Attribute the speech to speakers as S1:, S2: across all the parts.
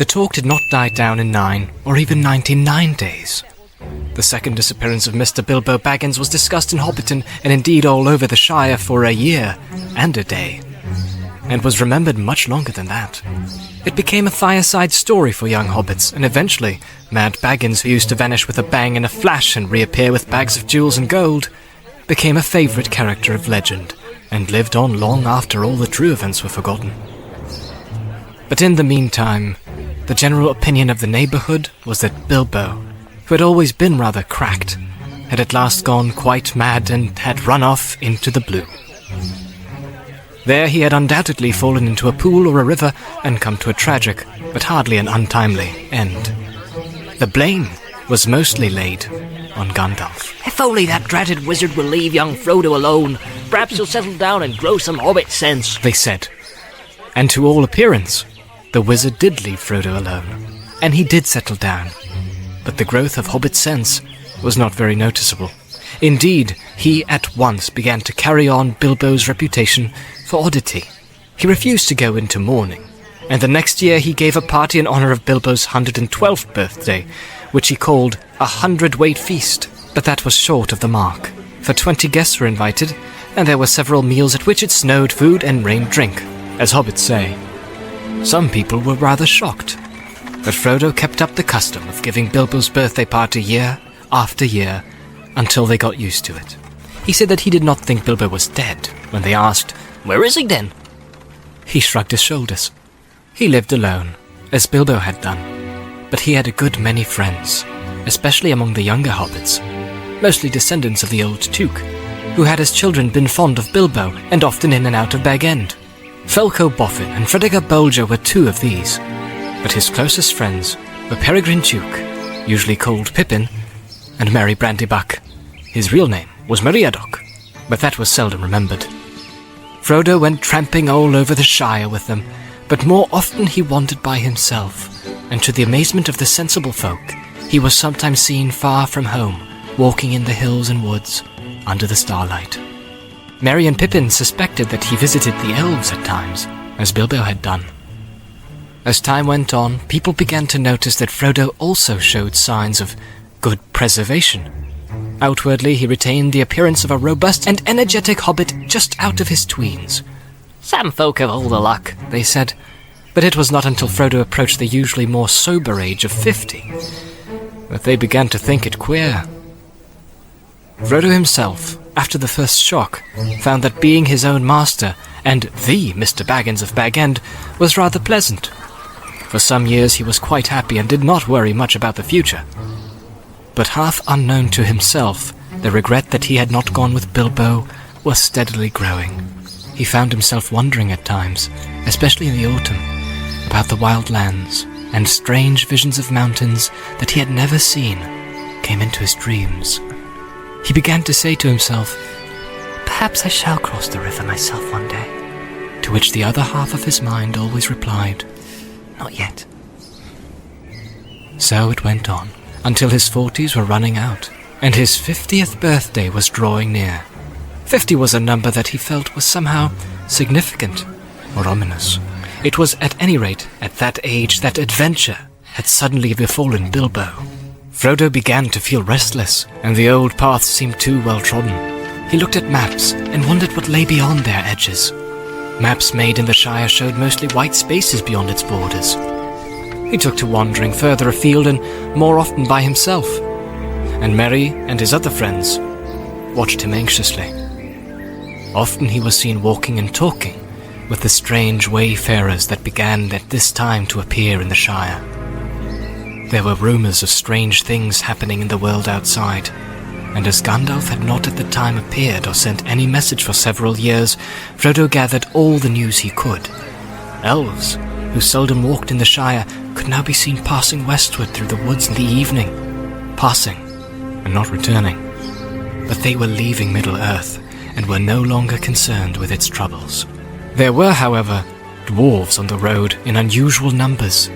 S1: The talk did not die down in 9 or even 99 days. The second disappearance of Mr. Bilbo Baggins was discussed in Hobbiton and indeed all over the Shire for a year and a day, and was remembered much longer than that. It became a fireside story for young hobbits, and eventually, Mad Baggins, who used to vanish with a bang and a flash and reappear with bags of jewels and gold, became a favourite character of legend, and lived on long after all the true events were forgotten. But in the meantime, the general opinion of the neighbourhood was that Bilbo, who had always been rather cracked, had at last gone quite mad and had run off into the blue. There he had undoubtedly fallen into a pool or a river and come to a tragic, but hardly an untimely, end. The blame was mostly laid on Gandalf.
S2: If only that dreaded wizard will leave young Frodo alone, perhaps he'll settle down and grow some hobbit sense,
S1: they said. And to all appearance, the wizard did leave Frodo alone, and he did settle down. But the growth of hobbit sense was not very noticeable. Indeed, he at once began to carry on Bilbo's reputation for oddity. He refused to go into mourning, and the next year he gave a party in honour of Bilbo's 112th birthday, which he called a 100-weight feast, but that was short of the mark, for 20 guests were invited, and there were several meals at which it snowed food and rained drink, as hobbits say. Some people were rather shocked, but Frodo kept up the custom of giving Bilbo's birthday party year after year, until they got used to it. He said that he did not think Bilbo was dead when they asked, "Where is he then?" He shrugged his shoulders. He lived alone, as Bilbo had done, but he had a good many friends, especially among the younger hobbits, mostly descendants of the old Tuke, who had as children been fond of Bilbo and often in and out of Bag End. Felco Boffin and Fredegar Bolger were two of these, but his closest friends were Peregrine Tuke, usually called Pippin, and Merry Brandybuck. His real name was Meriadoc, but that was seldom remembered. Frodo went tramping all over the Shire with them, but more often he wandered by himself, and to the amazement of the sensible folk, he was sometimes seen far from home, walking in the hills and woods, under the starlight. Merry and Pippin suspected that he visited the elves at times, as Bilbo had done. As time went on, people began to notice that Frodo also showed signs of good preservation. Outwardly, he retained the appearance of a robust and energetic hobbit just out of his tweens. "Some folk have all the luck," they said, but it was not until Frodo approached the usually more sober age of 50 that they began to think it queer. Frodo himself, after the first shock, found that being his own master and the Mr. Baggins of Bag End was rather pleasant. For some years he was quite happy and did not worry much about the future. But half unknown to himself, the regret that he had not gone with Bilbo was steadily growing. He found himself wondering at times, especially in the autumn, about the wild lands, and strange visions of mountains that he had never seen came into his dreams. He began to say to himself, "Perhaps I shall cross the river myself one day," to which the other half of his mind always replied, "Not yet." So it went on, until his 40s were running out, and his 50th birthday was drawing near. 50 was a number that he felt was somehow significant or ominous. It was at any rate at that age that adventure had suddenly befallen Bilbo. Frodo began to feel restless, and the old paths seemed too well trodden. He looked at maps and wondered what lay beyond their edges. Maps made in the Shire showed mostly white spaces beyond its borders. He took to wandering further afield and more often by himself, and Merry and his other friends watched him anxiously. Often he was seen walking and talking with the strange wayfarers that began at this time to appear in the Shire. There were rumours of strange things happening in the world outside, and as Gandalf had not at the time appeared or sent any message for several years, Frodo gathered all the news he could. Elves, who seldom walked in the Shire, could now be seen passing westward through the woods in the evening, passing and not returning. But they were leaving Middle-earth and were no longer concerned with its troubles. There were, however, dwarves on the road in unusual numbers.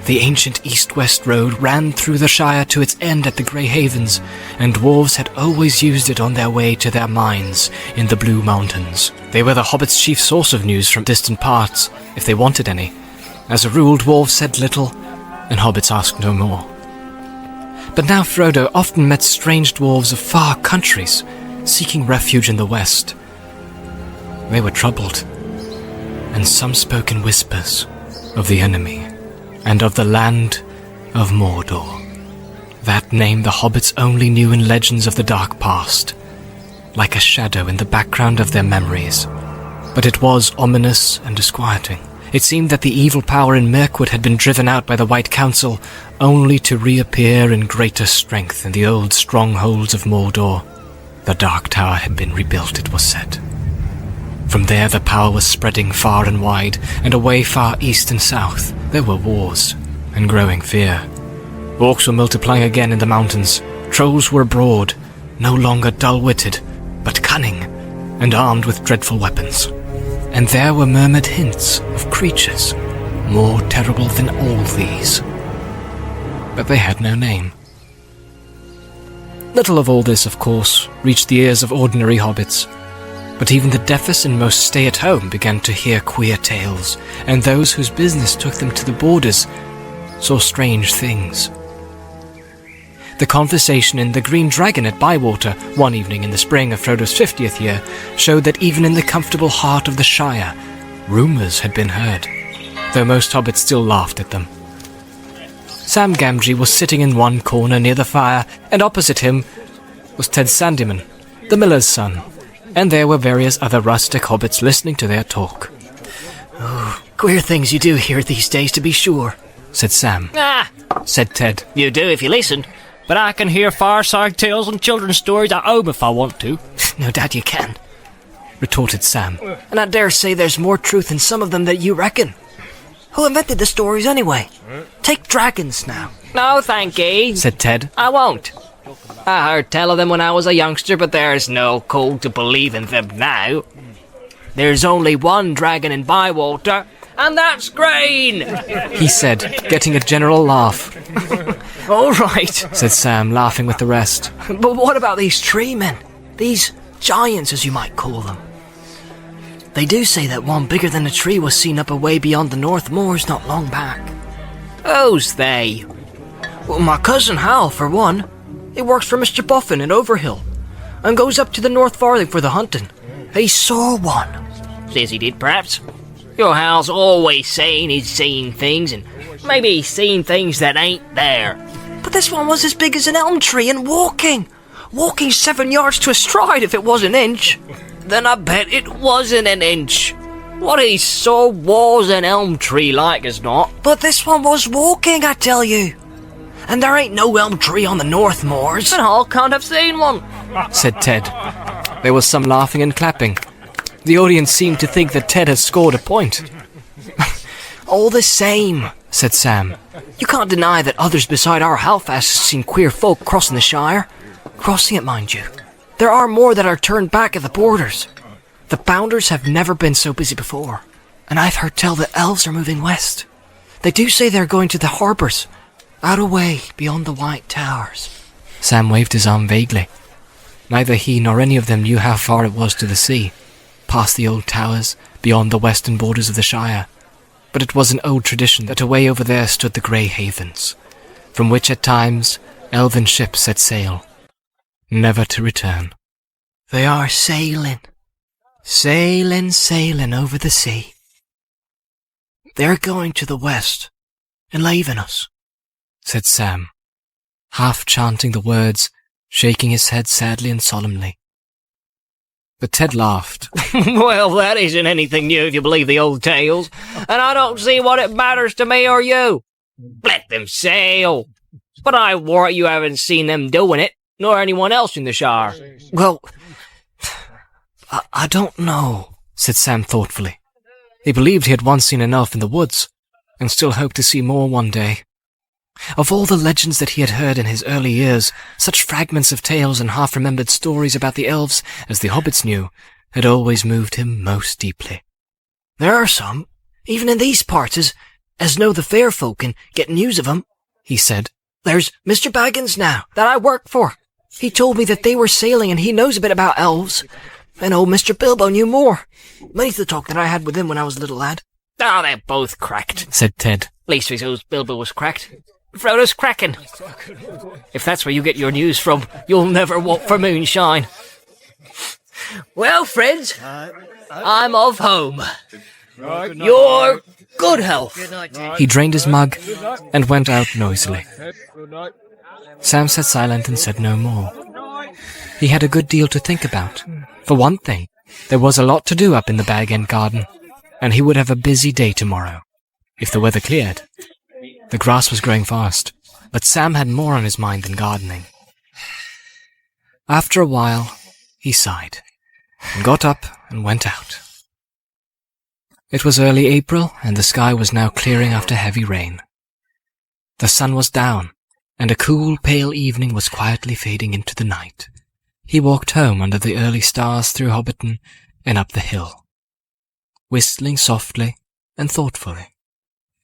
S1: The ancient east-west road ran through the Shire to its end at the Grey Havens, and dwarves had always used it on their way to their mines in the Blue Mountains. They were the hobbits' chief source of news from distant parts, if they wanted any, As a rule, dwarves said little, and hobbits asked no more. But now Frodo often met strange dwarves of far countries, seeking refuge in the west. They were troubled, and some spoke in whispers of the enemy, and of the land of Mordor. That name the hobbits only knew in legends of the dark past, like a shadow in the background of their memories. But it was ominous and disquieting. It seemed that the evil power in Mirkwood had been driven out by the White Council, only to reappear in greater strength in the old strongholds of Mordor. The Dark Tower had been rebuilt, it was said. From there the power was spreading far and wide, and away far east and south there were wars and growing fear. Orcs were multiplying again in the mountains. Trolls were abroad, no longer dull-witted, but cunning, and armed with dreadful weapons. And there were murmured hints of creatures more terrible than all these. But they had no name. Little of all this, of course, reached the ears of ordinary hobbits. But even the deafest and most stay-at-home began to hear queer tales, and those whose business took them to the borders saw strange things. The conversation in the Green Dragon at Bywater, one evening in the spring of Frodo's 50th year, showed that even in the comfortable heart of the Shire, rumours had been heard, though most hobbits still laughed at them. Sam Gamgee was sitting in one corner near the fire, and opposite him was Ted Sandyman, the miller's son, and there were various other rustic hobbits listening to their talk.
S3: "Oh, queer things you do hear these days, to be sure,"
S1: said Sam.
S2: Ah,
S1: Said Ted.
S2: you do if you listen. But I can hear fireside tales and children's stories at home if I want to.
S3: "No doubt you can.
S1: Retorted Sam.
S3: And I dare say there's more truth in some of them than you reckon. Who invented the stories anyway? Take dragons now."
S2: No, thank ye.
S1: Said Ted.
S2: I won't. I heard tell of them when I was a youngster, but there's no call to believe in them now. There's only one dragon in Bywater, and that's green.
S1: He said, getting a general laugh.
S3: "All right,
S1: Said Sam, laughing with the rest.
S3: but what about these tree men? These giants, as you might call them. They do say that one bigger than a tree was seen up away beyond the North Moors not long back."
S2: Who's they?
S3: "Well, my cousin Hal, for one. He works for Mr. Buffin in Overhill, and goes up to the North Farthing for the hunting. He saw one."
S2: Says he did, perhaps. Your Hal's always saying he's seen things, and maybe he's seen things that ain't there.
S3: "But this one was as big as an elm tree and walking 7 yards to a stride if it was an inch."
S2: Then I bet it wasn't an inch. What he saw was an elm tree, like as not.
S3: "But this one was walking, I tell you. And there ain't no elm tree on the North Moors."
S2: And Hal can't have seen one.
S1: Said Ted. There was some laughing and clapping. The audience seemed to think that Ted had scored a point.
S3: "All the same,"
S1: Said Sam.
S3: "you can't deny that others beside our Halfast have seen queer folk crossing the Shire. Crossing it, mind you. There are more that are turned back at the borders. The Bounders have never been so busy before. And I've heard tell that elves are moving west. They do say they're going to the harbours, out away beyond the White Towers."
S1: Sam waved his arm vaguely. Neither he nor any of them knew how far it was to the sea, past the old towers, beyond the western borders of the Shire. But it was an old tradition that away over there stood the Grey Havens, from which at times elven ships set sail, never to return.
S3: "They are sailing, sailing over the sea. They're going to the west and leaving us,"
S1: said Sam, half chanting the words, shaking his head sadly and solemnly. But Ted laughed.
S2: Well, that isn't anything new if you believe the old tales, and I don't see what it matters to me or you. Let them sail. But I warrant you haven't seen them doing it, nor anyone else in the Shire.
S3: "Well, I don't know,"
S1: said Sam thoughtfully. He believed he had once seen an elf in the woods, and still hoped to see more one day. Of all the legends that he had heard in his early years, such fragments of tales and half-remembered stories about the elves, as the hobbits knew, had always moved him most deeply.
S3: "There are some, even in these parts, as know the fair folk and get news of 'em,"
S1: he said.
S3: "There's Mr. Baggins now, that I work for. He told me that they were sailing and he knows a bit about elves. And old Mr. Bilbo knew more. Many's the talk that I had with him when I was a little lad."
S2: Oh, they're both cracked.
S1: said Ted.
S2: Least we suppose Bilbo was cracked. Frodo's cracking. If that's where you get your news from, you'll never walk for moonshine. Well, friends, I'm off home. Your good health.
S1: He drained his mug and went out noisily. Sam sat silent and said no more. He had a good deal to think about. For one thing, there was a lot to do up in the Bag End garden, and he would have a busy day tomorrow, if the weather cleared. The grass was growing fast, but Sam had more on his mind than gardening. After a while, he sighed, and got up and went out. It was early April, and the sky was now clearing after heavy rain. The sun was down, and a cool, pale evening was quietly fading into the night. He walked home under the early stars through Hobbiton and up the hill, whistling softly and thoughtfully.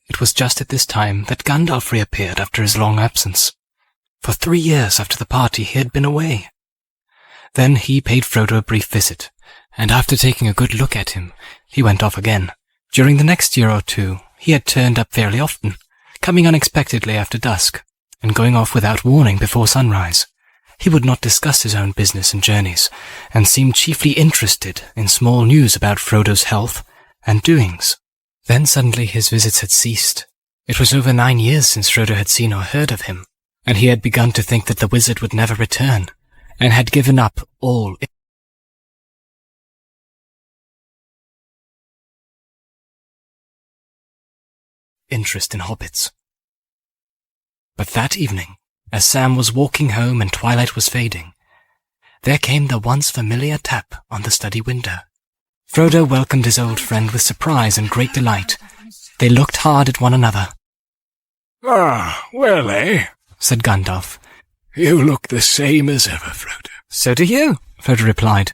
S1: It was just at this time that Gandalf reappeared after his long absence. For 3 years after the party he had been away. Then he paid Frodo a brief visit, and after taking a good look at him, he went off again. During the next year or two, he had turned up fairly often, coming unexpectedly after dusk, and going off without warning before sunrise. He would not discuss his own business and journeys, and seemed chiefly interested in small news about Frodo's health and doings. Then suddenly his visits had ceased. It was over 9 years since Frodo had seen or heard of him, and he had begun to think that the wizard would never return, and had given up all interest in hobbits. But that evening, as Sam was walking home and twilight was fading, there came the once familiar tap on the study window. Frodo welcomed his old friend with surprise and great delight. They looked hard at one another.
S4: "Ah, well,
S1: said Gandalf.
S4: You look the same as ever, Frodo."
S1: "So do you," Frodo replied,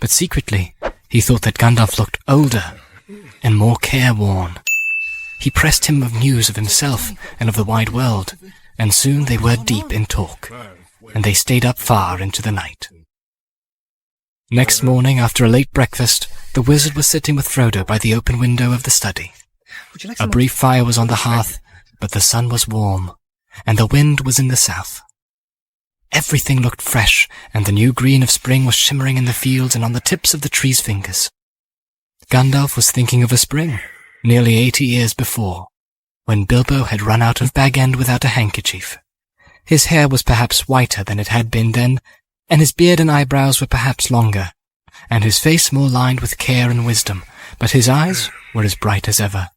S1: but secretly he thought that Gandalf looked older and more careworn. He pressed him of news of himself and of the wide world, and soon they were deep in talk, and they stayed up far into the night. Next morning, after a late breakfast, the wizard was sitting with Frodo by the open window of the study. A brief fire was on the hearth, but the sun was warm, and the wind was in the south. Everything looked fresh, and the new green of spring was shimmering in the fields and on the tips of the trees' fingers. Gandalf was thinking of a spring, nearly 80 years before, when Bilbo had run out of Bag End without a handkerchief. His hair was perhaps whiter than it had been then, and his beard and eyebrows were perhaps longer, and his face more lined with care and wisdom, but his eyes were as bright as ever.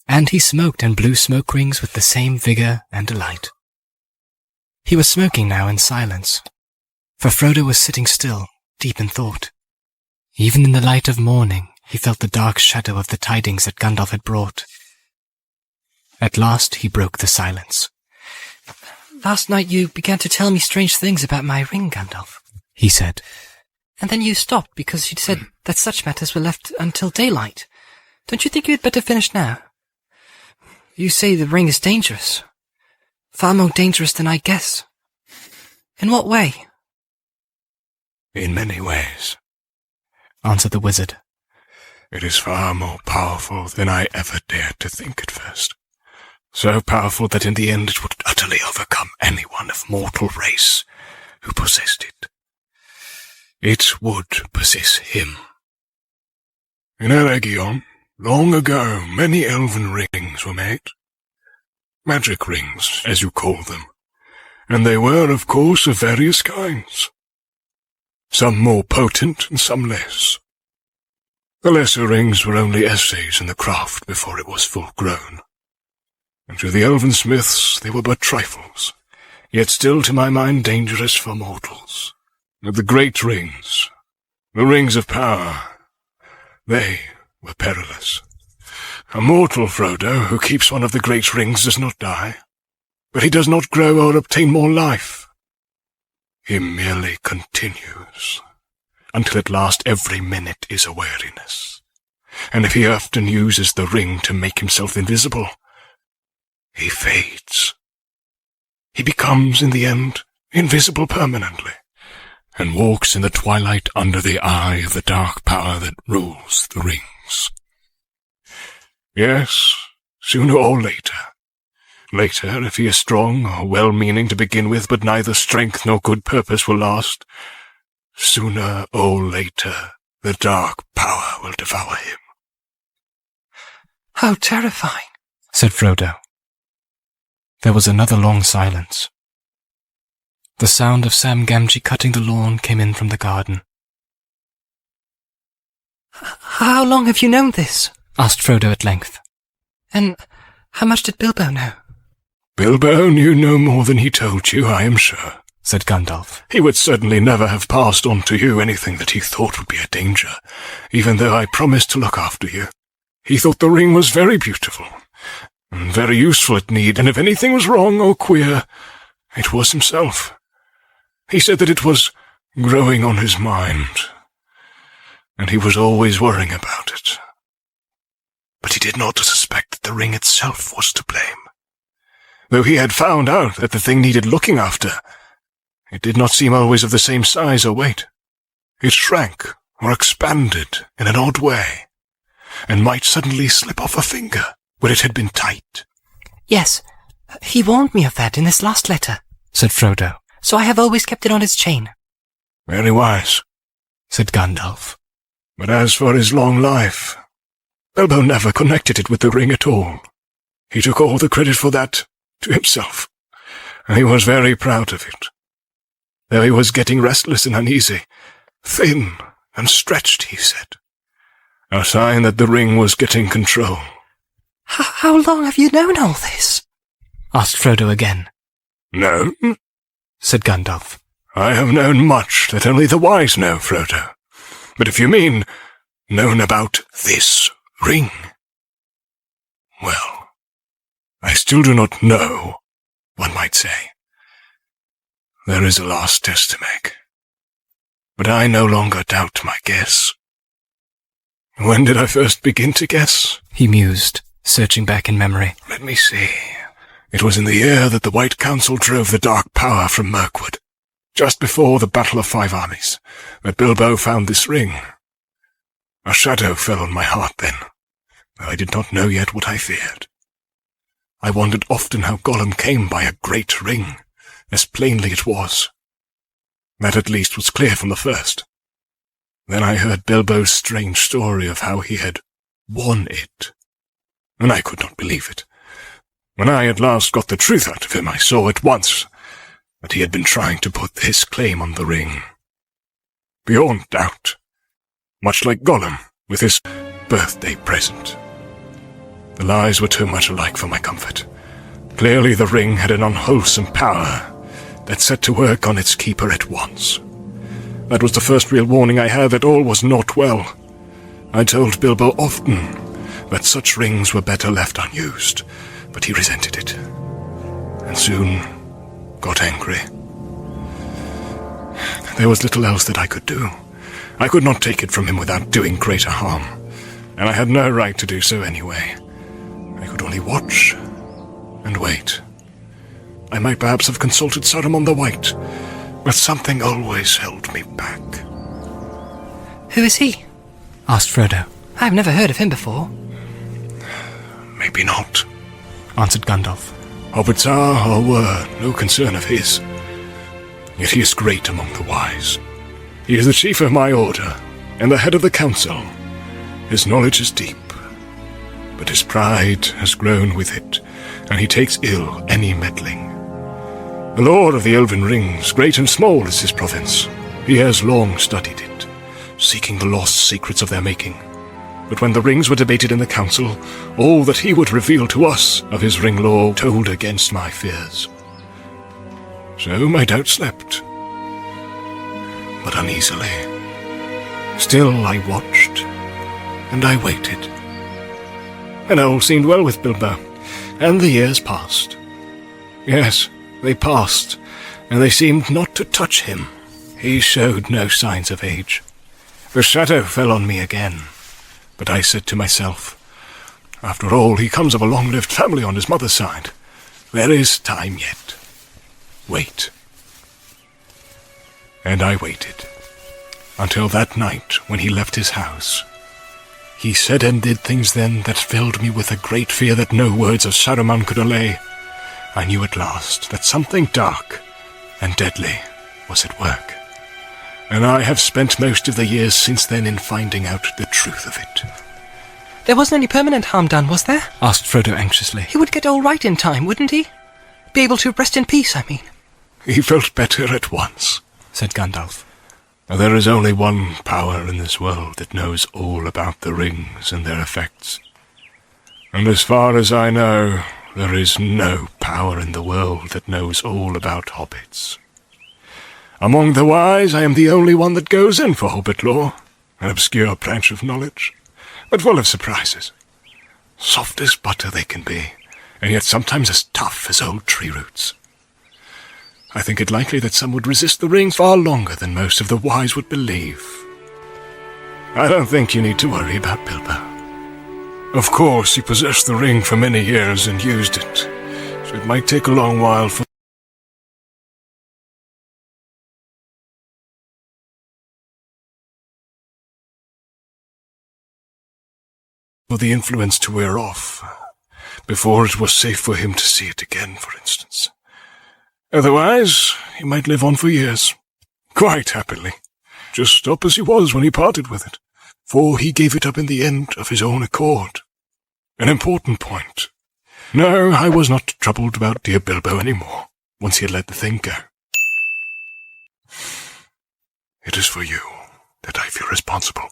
S1: And he smoked and blew smoke rings with the same vigour and delight. He was smoking now in silence, for Frodo was sitting still, deep in thought. Even in the light of morning, he felt the dark shadow of the tidings that Gandalf had brought. At last he broke the silence. "Last night you began to tell me strange things about my ring, Gandalf," he said. "And then you stopped because you said that such matters were left until daylight. Don't you think you had better finish now? You say the ring is dangerous. Far more dangerous than I guess. In what way?"
S4: "In many ways,"
S1: answered the wizard.
S4: "It is far more powerful than I ever dared to think at first. So powerful that in the end it would utterly overcome anyone of mortal race who possessed it. It would possess him. In Eregion, long ago, many elven rings were made. Magic rings, as you call them, and they were, of course, of various kinds. Some more potent and some less. The lesser rings were only essays in the craft before it was full grown. And to the elven smiths they were but trifles, yet still to my mind dangerous for mortals. But the great rings, the rings of power, they were perilous. A mortal, Frodo, who keeps one of the great rings does not die, but he does not grow or obtain more life. He merely continues, until at last every minute is a weariness. And if he often uses the ring to make himself invisible, he fades. He becomes, in the end, invisible permanently, and walks in the twilight under the eye of the dark power that rules the rings. Yes, sooner or later. Later, if he is strong or well-meaning to begin with, but neither strength nor good purpose will last. Sooner or later, the dark power will devour him.
S3: How terrifying,
S1: said Frodo. There was another long silence. The sound of Sam Gamgee cutting the lawn came in from the garden.
S3: How long have you known this?
S1: Asked Frodo at length.
S3: And how much did Bilbo know?
S4: Bilbo knew no more than he told you, I am sure,
S1: said Gandalf.
S4: He would certainly never have passed on to you anything that he thought would be a danger, even though I promised to look after you. He thought the ring was very beautiful, and very useful at need, and if anything was wrong or queer, it was himself. He said that it was growing on his mind, and he was always worrying about it. But he did not suspect that the ring itself was to blame. Though he had found out that the thing needed looking after, it did not seem always of the same size or weight. It shrank or expanded in an odd way, and might suddenly slip off a finger where it had been tight.
S3: Yes, he warned me of that in his last letter,
S1: said Frodo.
S3: So I have always kept it on his chain.
S4: Very wise,
S1: said Gandalf.
S4: But as for his long life, Bilbo never connected it with the ring at all. He took all the credit for that to himself, and he was very proud of it. Though he was getting restless and uneasy, thin and stretched, he said. A sign that the ring was getting control.
S3: How long have you known all this?
S1: Asked Frodo again.
S4: Known?
S1: Said Gandalf.
S4: I have known much that only the wise know, Frodo. But if you mean known about this ring, well, I still do not know, one might say. There is a last test to make. But I no longer doubt my guess. When did I first begin to guess?
S1: He mused, searching back in memory.
S4: Let me see. It was in the year that the White Council drove the Dark Power from Mirkwood, just before the Battle of Five Armies, that Bilbo found this ring. A shadow fell on my heart then, though I did not know yet what I feared. I wondered often how Gollum came by a great ring, as plainly it was. That at least was clear from the first. Then I heard Bilbo's strange story of how he had won it, and I could not believe it. When I at last got the truth out of him, I saw at once that he had been trying to put his claim on the ring. Beyond doubt, much like Gollum with his birthday present. The lies were too much alike for my comfort. Clearly the ring had an unwholesome power that set to work on its keeper at once. That was the first real warning I had that all was not well. I told Bilbo often that such rings were better left unused, but he resented it, and soon got angry. There was little else that I could do. I could not take it from him without doing greater harm, and I had no right to do so anyway. I could only watch and wait. I might perhaps have consulted Saruman the White, but something always held me back.
S3: Who is he?
S1: Asked Frodo.
S3: I've never heard of him before.
S4: Maybe not,
S1: answered Gandalf.
S4: Hobbits are or were no concern of his. Yet he is great among the wise. He is the chief of my order, and the head of the council. His knowledge is deep, but his pride has grown with it, and he takes ill any meddling. The Lord of the Elven Rings, great and small, is his province. He has long studied it, seeking the lost secrets of their making. But when the rings were debated in the council, all that he would reveal to us of his ring lore told against my fears. So my doubt slept, but uneasily. Still I watched, and I waited. And all seemed well with Bilbo, and the years passed. Yes, they passed, and they seemed not to touch him. He showed no signs of age. The shadow fell on me again. But I said to myself, after all, he comes of a long-lived family on his mother's side. There is time yet. Wait. And I waited, until that night when he left his house. He said and did things then that filled me with a great fear that no words of Saruman could allay. I knew at last that something dark and deadly was at work, and I have spent most of the years since then in finding out the truth of it.
S3: There wasn't any permanent harm done, was there?
S1: Asked Frodo anxiously.
S3: He would get all right in time, wouldn't he? Be able to rest in peace, I mean.
S4: He felt better at once,
S1: said Gandalf.
S4: There is only one power in this world that knows all about the rings and their effects. And as far as I know, there is no power in the world that knows all about hobbits. Among the wise, I am the only one that goes in for hobbit lore, an obscure branch of knowledge, but full of surprises. Soft as butter they can be, and yet sometimes as tough as old tree roots. I think it likely that some would resist the ring far longer than most of the wise would believe. I don't think you need to worry about Bilbo. Of course, he possessed the ring for many years and used it, so it might take a long while for the influence to wear off, before it was safe for him to see it again, for instance. Otherwise, he might live on for years, quite happily, just up as he was when he parted with it, for he gave it up in the end of his own accord. An important point. No, I was not troubled about dear Bilbo any more, once he had let the thing go. It is for you that I feel responsible.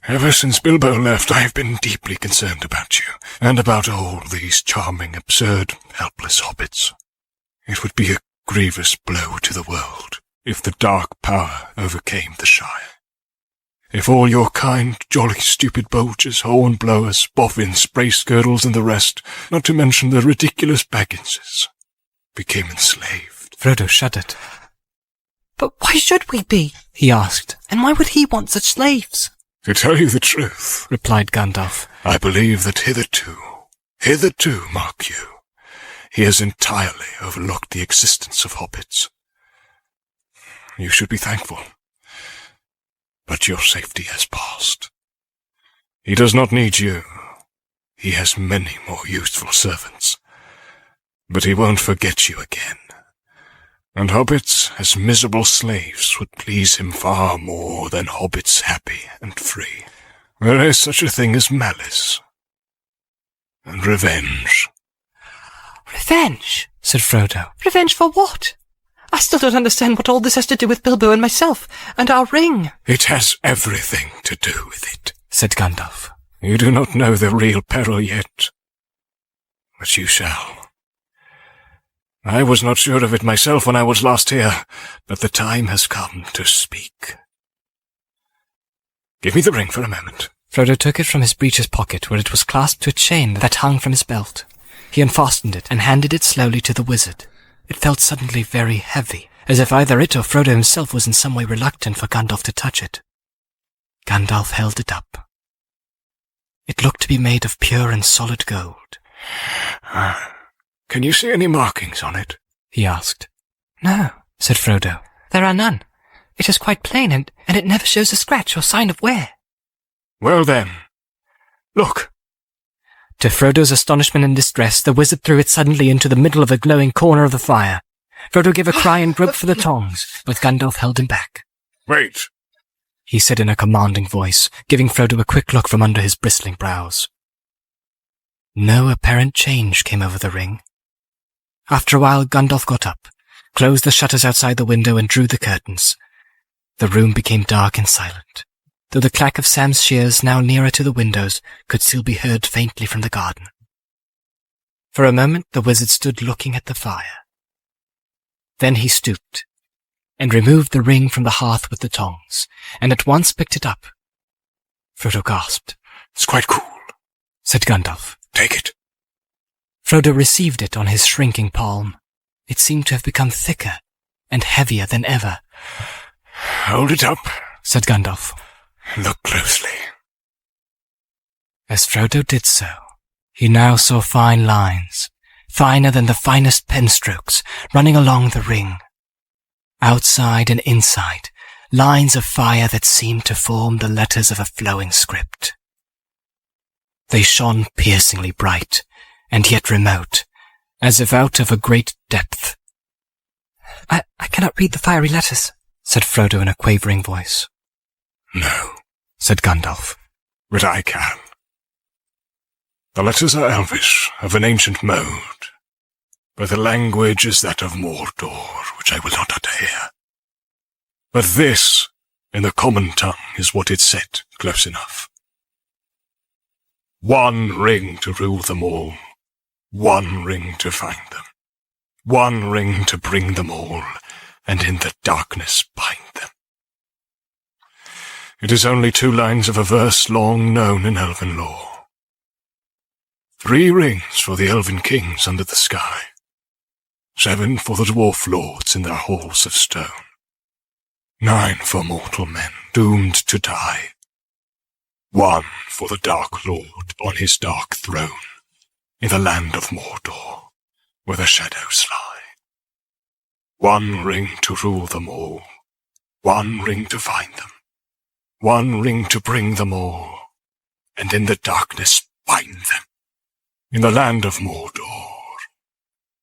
S4: Ever since Bilbo left, I have been deeply concerned about you, and about all these charming, absurd, helpless hobbits. It would be a grievous blow to the world if the dark power overcame the Shire. If all your kind, jolly, stupid bolgers, hornblowers, boffins, brace-girdles, and the rest, not to mention the ridiculous Bagginses, became enslaved.
S1: Frodo shuddered.
S3: But why should we be?
S1: He asked.
S3: And why would he want such slaves?
S4: To tell you the truth,
S1: replied Gandalf,
S4: I believe that hitherto, mark you, he has entirely overlooked the existence of hobbits. You should be thankful, but your safety has passed. He does not need you. He has many more useful servants, but he won't forget you again. And hobbits as miserable slaves would please him far more than hobbits happy and free. There is such a thing as malice and revenge.
S3: Revenge?
S1: said Frodo.
S3: Revenge for what? I still don't understand what all this has to do with Bilbo and myself, and our ring.
S4: It has everything to do with it,
S1: said Gandalf.
S4: You do not know the real peril yet, but you shall. I was not sure of it myself when I was last here, but the time has come to speak. Give me the ring for a moment.
S1: Frodo took it from his breeches pocket, where it was clasped to a chain that hung from his belt. He unfastened it and handed it slowly to the wizard. It felt suddenly very heavy, as if either it or Frodo himself was in some way reluctant for Gandalf to touch it. Gandalf held it up. It looked to be made of pure and solid gold.
S4: Can you see any markings on it?
S1: He asked.
S3: No,
S1: said Frodo.
S3: There are none. It is quite plain, and it never shows a scratch or sign of wear.
S4: Well then, look.
S1: To Frodo's astonishment and distress, the wizard threw it suddenly into the middle of a glowing corner of the fire. Frodo gave a cry and groped for the tongs, but Gandalf held him back.
S4: Wait,
S1: he said in a commanding voice, giving Frodo a quick look from under his bristling brows. No apparent change came over the ring. After a while, Gandalf got up, closed the shutters outside the window, and drew the curtains. The room became dark and silent, though the clack of Sam's shears, now nearer to the windows, could still be heard faintly from the garden. For a moment the wizard stood looking at the fire. Then he stooped, and removed the ring from the hearth with the tongs, and at once picked it up. Frodo gasped.
S4: It's quite cool,
S1: said Gandalf.
S4: Take it.
S1: Frodo received it on his shrinking palm. It seemed to have become thicker and heavier than ever.
S4: Hold it up,
S1: said Gandalf.
S4: Look closely.
S1: As Frodo did so, he now saw fine lines, finer than the finest pen strokes, running along the ring. Outside and inside, lines of fire that seemed to form the letters of a flowing script. They shone piercingly bright, and yet remote, as if out of a great depth.
S3: I cannot read the fiery letters,
S1: said Frodo in a quavering voice.
S4: No,
S1: said Gandalf.
S4: but I can. The letters are Elvish, of an ancient mode, but the language is that of Mordor, which I will not utter here. But this, in the common tongue, is what it said, close enough. One ring to rule them all, one ring to find them, one ring to bring them all, and in the darkness bind them. It is only 2 lines of a verse long known in elven lore. 3 rings for the elven kings under the sky, 7 for the dwarf lords in their halls of stone, 9 for mortal men doomed to die, 1 for the Dark Lord on his dark throne in the land of Mordor, where the shadows lie. 1 ring to rule them all, 1 ring to find them, 1 ring to bring them all, and in the darkness bind them, in the land of Mordor,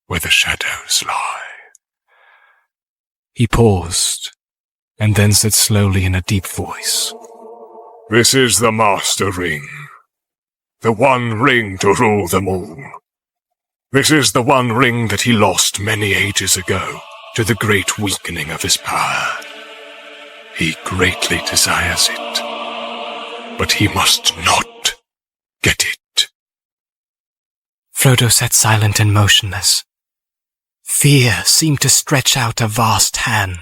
S4: where the shadows lie.
S1: He paused, and then said slowly in a deep voice,
S4: This is the Master Ring, the one ring to rule them all. This is the one ring that he lost many ages ago to the great weakening of his power. He greatly desires it, but he must not get it.
S1: Frodo sat silent and motionless. Fear seemed to stretch out a vast hand,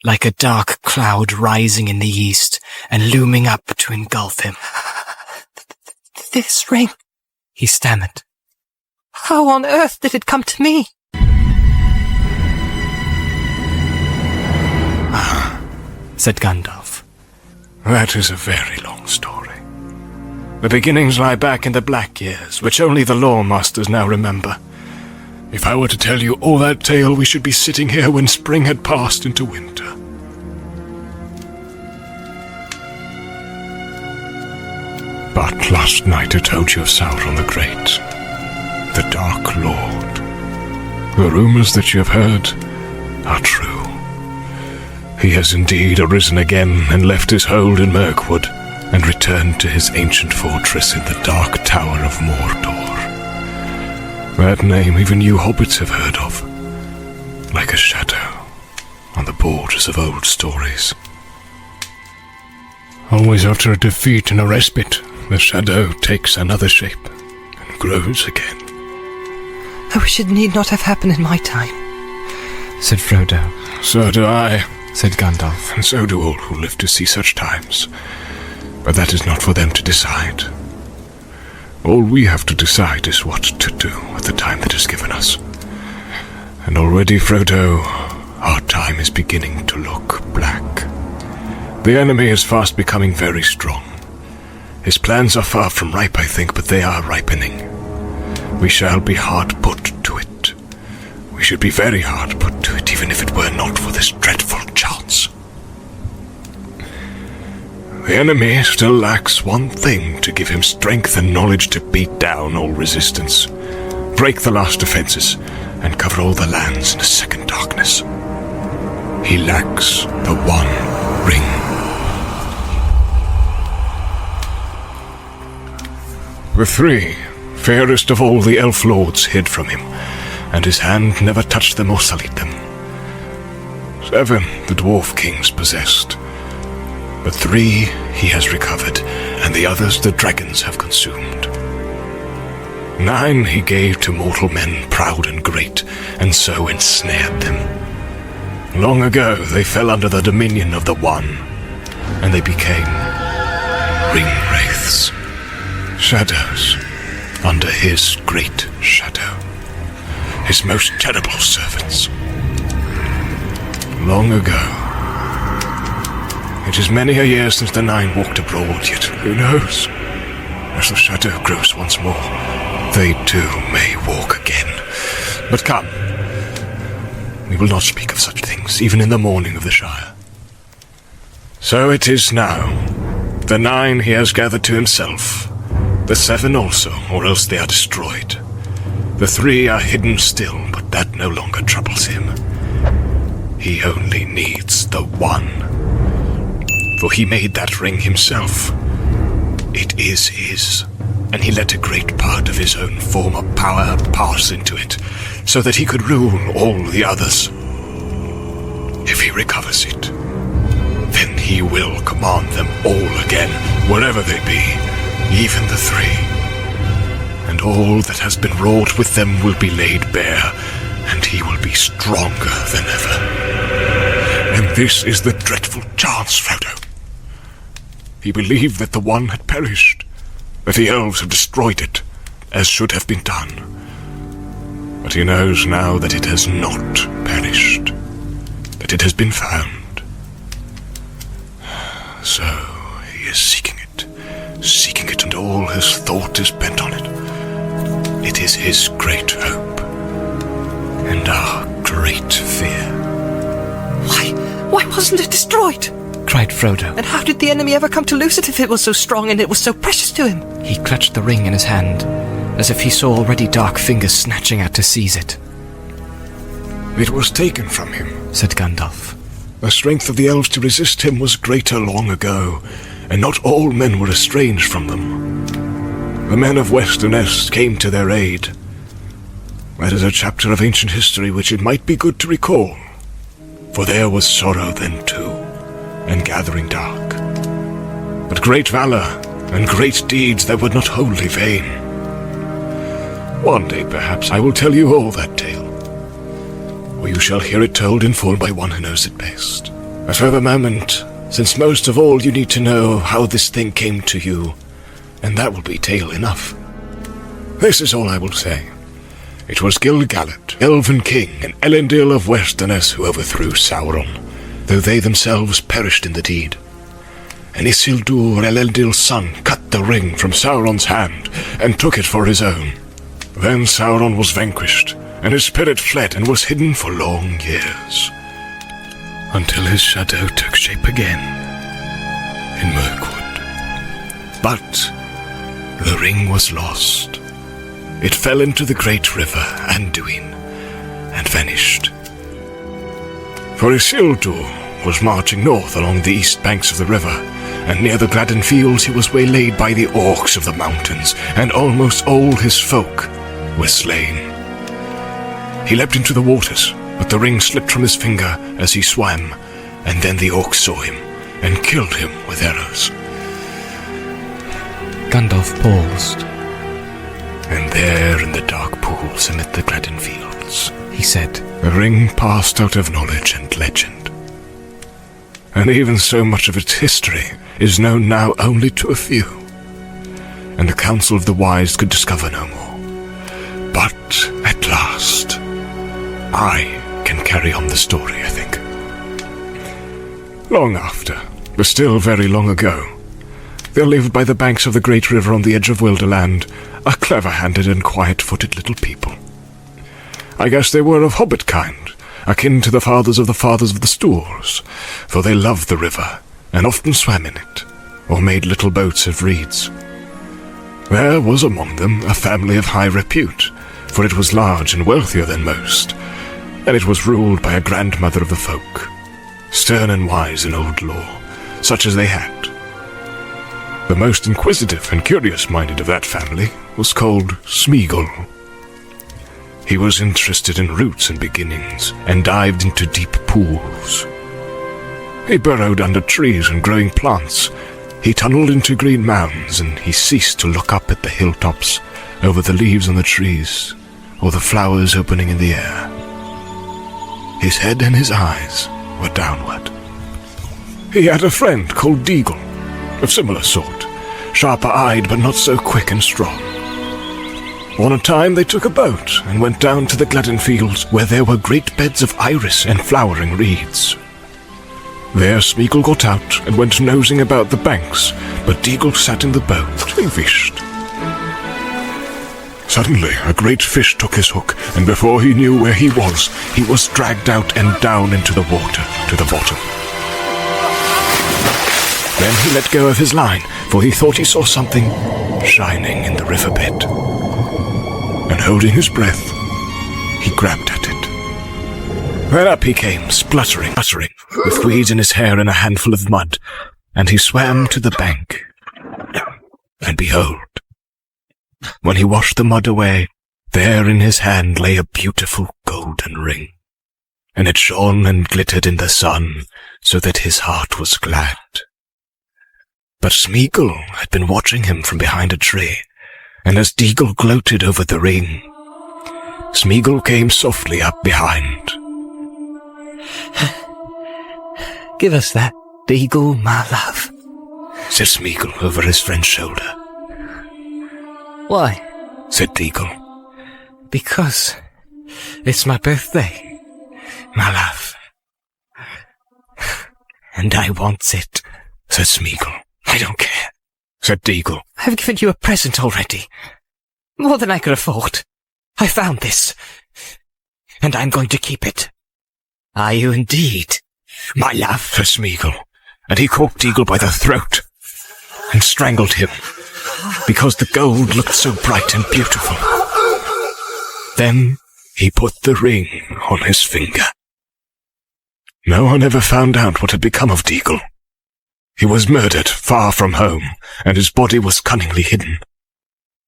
S1: like a dark cloud rising in the east and looming up to engulf him.
S3: This ring,
S1: he stammered.
S3: How on earth did it come to me?
S1: Said Gandalf.
S4: That is a very long story. The beginnings lie back in the Black Years, which only the lore masters now remember. If I were to tell you all that tale, we should be sitting here when spring had passed into winter. But last night I told you of Sauron the Great, the Dark Lord. The rumors that you have heard are true. He has indeed arisen again and left his hold in Mirkwood and returned to his ancient fortress in the Dark Tower of Mordor. That name even you hobbits have heard of, like a shadow on the borders of old stories. Always after a defeat and a respite, the shadow takes another shape and grows again.
S3: I wish it need not have happened in my time,
S1: said Frodo.
S4: So do I,
S1: said Gandalf.
S4: and so do all who live to see such times. But that is not for them to decide. All we have to decide is what to do with the time that is given us. And already, Frodo, our time is beginning to look black. The enemy is fast becoming very strong. His plans are far from ripe, I think, but they are ripening. We shall be hard put to it. We should be very hard put to it, even if it were not for this dreadful chance. The enemy still lacks one thing to give him strength and knowledge to beat down all resistance, break the last defenses, and cover all the lands in a second darkness. He lacks the one ring. The 3, fairest of all the elf lords, hid from him, and his hand never touched them or sullied them. 7 the dwarf kings possessed, but 3 he has recovered, and the others the dragons have consumed. 9 he gave to mortal men proud and great, and so ensnared them. Long ago they fell under the dominion of the One, and they became ring-wraiths, shadows under his great shadow, his most terrible servants. Long ago. It is many a year since the 9 walked abroad, yet who knows? As the shadow grows once more, they too may walk again. But come, we will not speak of such things, even in the morning of the Shire. So it is now. The 9 he has gathered to himself, The 7 also, or else they are destroyed. The 3 are hidden still, but that no longer troubles him. He only needs the 1. For he made that ring himself. It is his, and he let a great part of his own former power pass into it, so that he could rule all the others. If he recovers it, then he will command them all again, wherever they be, even the 3. And all that has been wrought with them will be laid bare, and he will be stronger than ever. And this is the dreadful chance, Frodo. He believed that the 1 had perished, that the elves had destroyed it, as should have been done. But he knows now that it has not perished, that it has been found. So he is seeking it, and all his thought is bent on it. It is his great hope, and our great fear.
S3: Why wasn't it destroyed?
S1: Cried Frodo.
S3: And how did the enemy ever come to lose it if it was so strong and it was so precious to him?
S1: He clutched the ring in his hand, as if he saw already dark fingers snatching out to seize it.
S4: It was taken from him,
S1: said Gandalf.
S4: The strength of the elves to resist him was greater long ago, and not all men were estranged from them. The men of Westernesse came to their aid. That is a chapter of ancient history which it might be good to recall, for there was sorrow then too, and gathering dark. But great valor and great deeds that were not wholly vain. One day, perhaps, I will tell you all that tale, or you shall hear it told in full by one who knows it best. But for the moment, since most of all you need to know how this thing came to you, and that will be tale enough. This is all I will say. It was Gil-galad, Elven King, and Elendil of Westernesse who overthrew Sauron, though they themselves perished in the deed. And Isildur, Elendil's son, cut the ring from Sauron's hand, and took it for his own. Then Sauron was vanquished, and his spirit fled and was hidden for long years, until his shadow took shape again in Mirkwood. But the ring was lost. It fell into the great river Anduin and vanished. For Isildur was marching north along the east banks of the river, and near the Gladden fields he was waylaid by the orcs of the mountains, and almost all his folk were slain. He leapt into the waters, but the ring slipped from his finger as he swam, and then the orcs saw him and killed him with arrows.
S1: Gandalf paused.
S4: And there in the dark pools amid the Gladden fields,
S1: he said,
S4: the ring passed out of knowledge and legend. And even so much of its history is known now only to a few, and the Council of the Wise could discover no more. But at last, I can carry on the story, I think. Long after, but still very long ago, there lived by the banks of the great river on the edge of Wilderland a clever-handed and quiet-footed little people. I guess they were of hobbit kind, akin to the fathers of the Stoors, for they loved the river and often swam in it, or made little boats of reeds. There was among them a family of high repute, for it was large and wealthier than most, and it was ruled by a grandmother of the folk, stern and wise in old lore, such as they had. The most inquisitive and curious-minded of that family was called Smeagol. He was interested in roots and beginnings, and dived into deep pools. He burrowed under trees and growing plants. He tunneled into green mounds, and he ceased to look up at the hilltops, over the leaves on the trees, or the flowers opening in the air. His head and his eyes were downward. He had a friend called Deagle, of similar sort, sharper-eyed but not so quick and strong. On a time they took a boat and went down to the Gladden fields, where there were great beds of iris and flowering reeds. There Smeagol got out and went nosing about the banks, but Deagle sat in the boat and fished. Suddenly a great fish took his hook, and before he knew where he was dragged out and down into the water to the bottom. Then he let go of his line, for he thought he saw something shining in the riverbed. And holding his breath, he grabbed at it. Then up he came, spluttering, with weeds in his hair and a handful of mud, and he swam to the bank. And behold, when he washed the mud away, there in his hand lay a beautiful golden ring, and it shone and glittered in the sun, so that his heart was glad. But Smeagol had been watching him from behind a tree, and as Deagle gloated over the ring, Smeagol came softly up behind.
S3: Give us that, Deagle, my love,
S4: said Smeagol over his friend's shoulder.
S3: Why?
S4: Said Deagle.
S3: Because it's my birthday, my love. And I want it,
S4: said Smeagol.
S3: I don't care,
S4: said Deagle.
S3: I've given you a present already. More than I could afford. I found this, and I'm going to keep it. Are you indeed, my love?
S4: Said Smeagol, and he caught Deagle by the throat and strangled him, because the gold looked so bright and beautiful. Then he put the ring on his finger. No one ever found out what had become of Deagle. He was murdered far from home, and his body was cunningly hidden.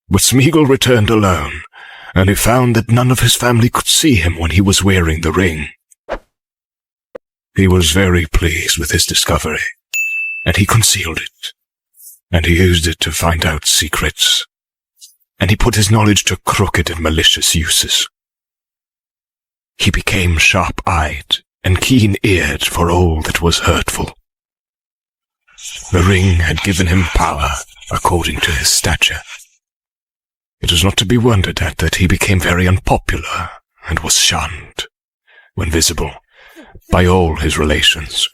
S4: But Smeagol returned alone, and he found that none of his family could see him when he was wearing the ring. He was very pleased with his discovery, and he concealed it, and he used it to find out secrets, and he put his knowledge to crooked and malicious uses. He became sharp-eyed and keen-eared for all that was hurtful. The ring had given him power according to his stature. It was not to be wondered at that he became very unpopular and was shunned, when visible, by all his relations.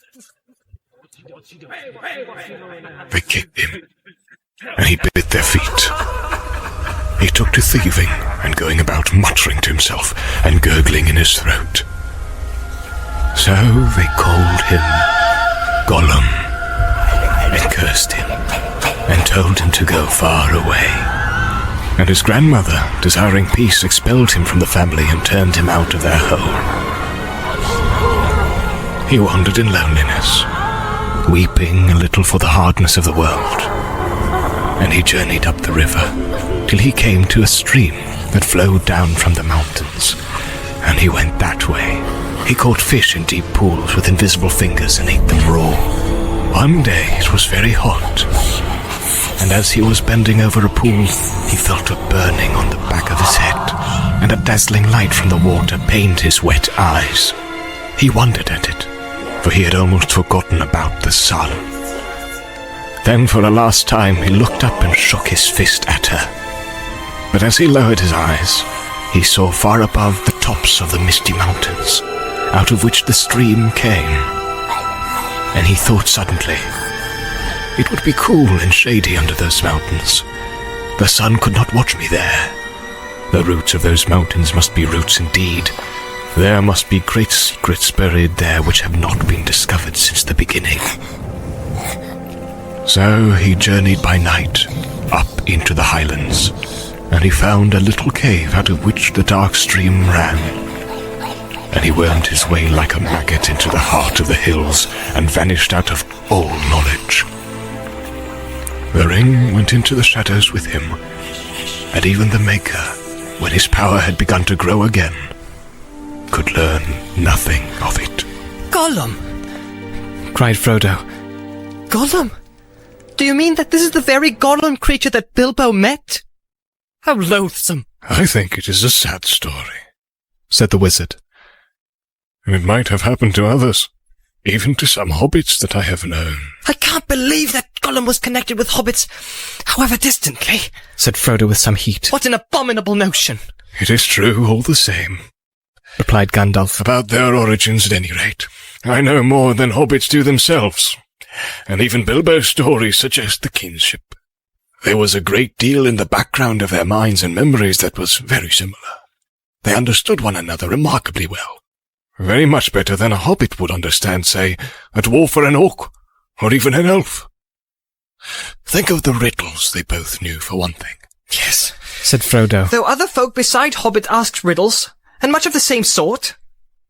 S4: They kicked him, and he bit their feet. He took to thieving and going about muttering to himself and gurgling in his throat. So they called him Gollum, and cursed him, and told him to go far away. And his grandmother, desiring peace, expelled him from the family and turned him out of their home. He wandered in loneliness, weeping a little for the hardness of the world, and he journeyed up the river, till he came to a stream that flowed down from the mountains, and he went that way. He caught fish in deep pools with invisible fingers and ate them raw. One day it was very hot, and as he was bending over a pool, he felt a burning on the back of his head, and a dazzling light from the water pained his wet eyes. He wondered at it, for he had almost forgotten about the sun. Then for the last time he looked up and shook his fist at her. But as he lowered his eyes, he saw far above the tops of the misty mountains, out of which the stream came. And he thought suddenly, it would be cool and shady under those mountains. The sun could not watch me there. The roots of those mountains must be roots indeed. There must be great secrets buried there which have not been discovered since the beginning. So he journeyed by night up into the highlands, and he found a little cave out of which the dark stream ran. And he wormed his way like a maggot into the heart of the hills and vanished out of all knowledge. The ring went into the shadows with him, and even the Maker, when his power had begun to grow again, could learn nothing of it.
S3: Gollum! Cried Frodo. Gollum? Do you mean that this is the very Gollum creature that Bilbo met? How loathsome!
S4: I think it is a sad story, said the wizard. It might have happened to others, even to some hobbits that I have known.
S3: I can't believe that Gollum was connected with hobbits, however distantly, said Frodo with some heat. What an abominable notion!
S4: It is true all the same, replied Gandalf. About their origins at any rate. I know more than hobbits do themselves, and even Bilbo's stories suggest the kinship. There was a great deal in the background of their minds and memories that was very similar. They understood one another remarkably well. Very much better than a hobbit would understand, say, a dwarf or an orc, or even an elf. Think of the riddles they both knew, for one thing.
S1: Yes, said Frodo.
S3: Though other folk beside Hobbit asked riddles, and much of the same sort.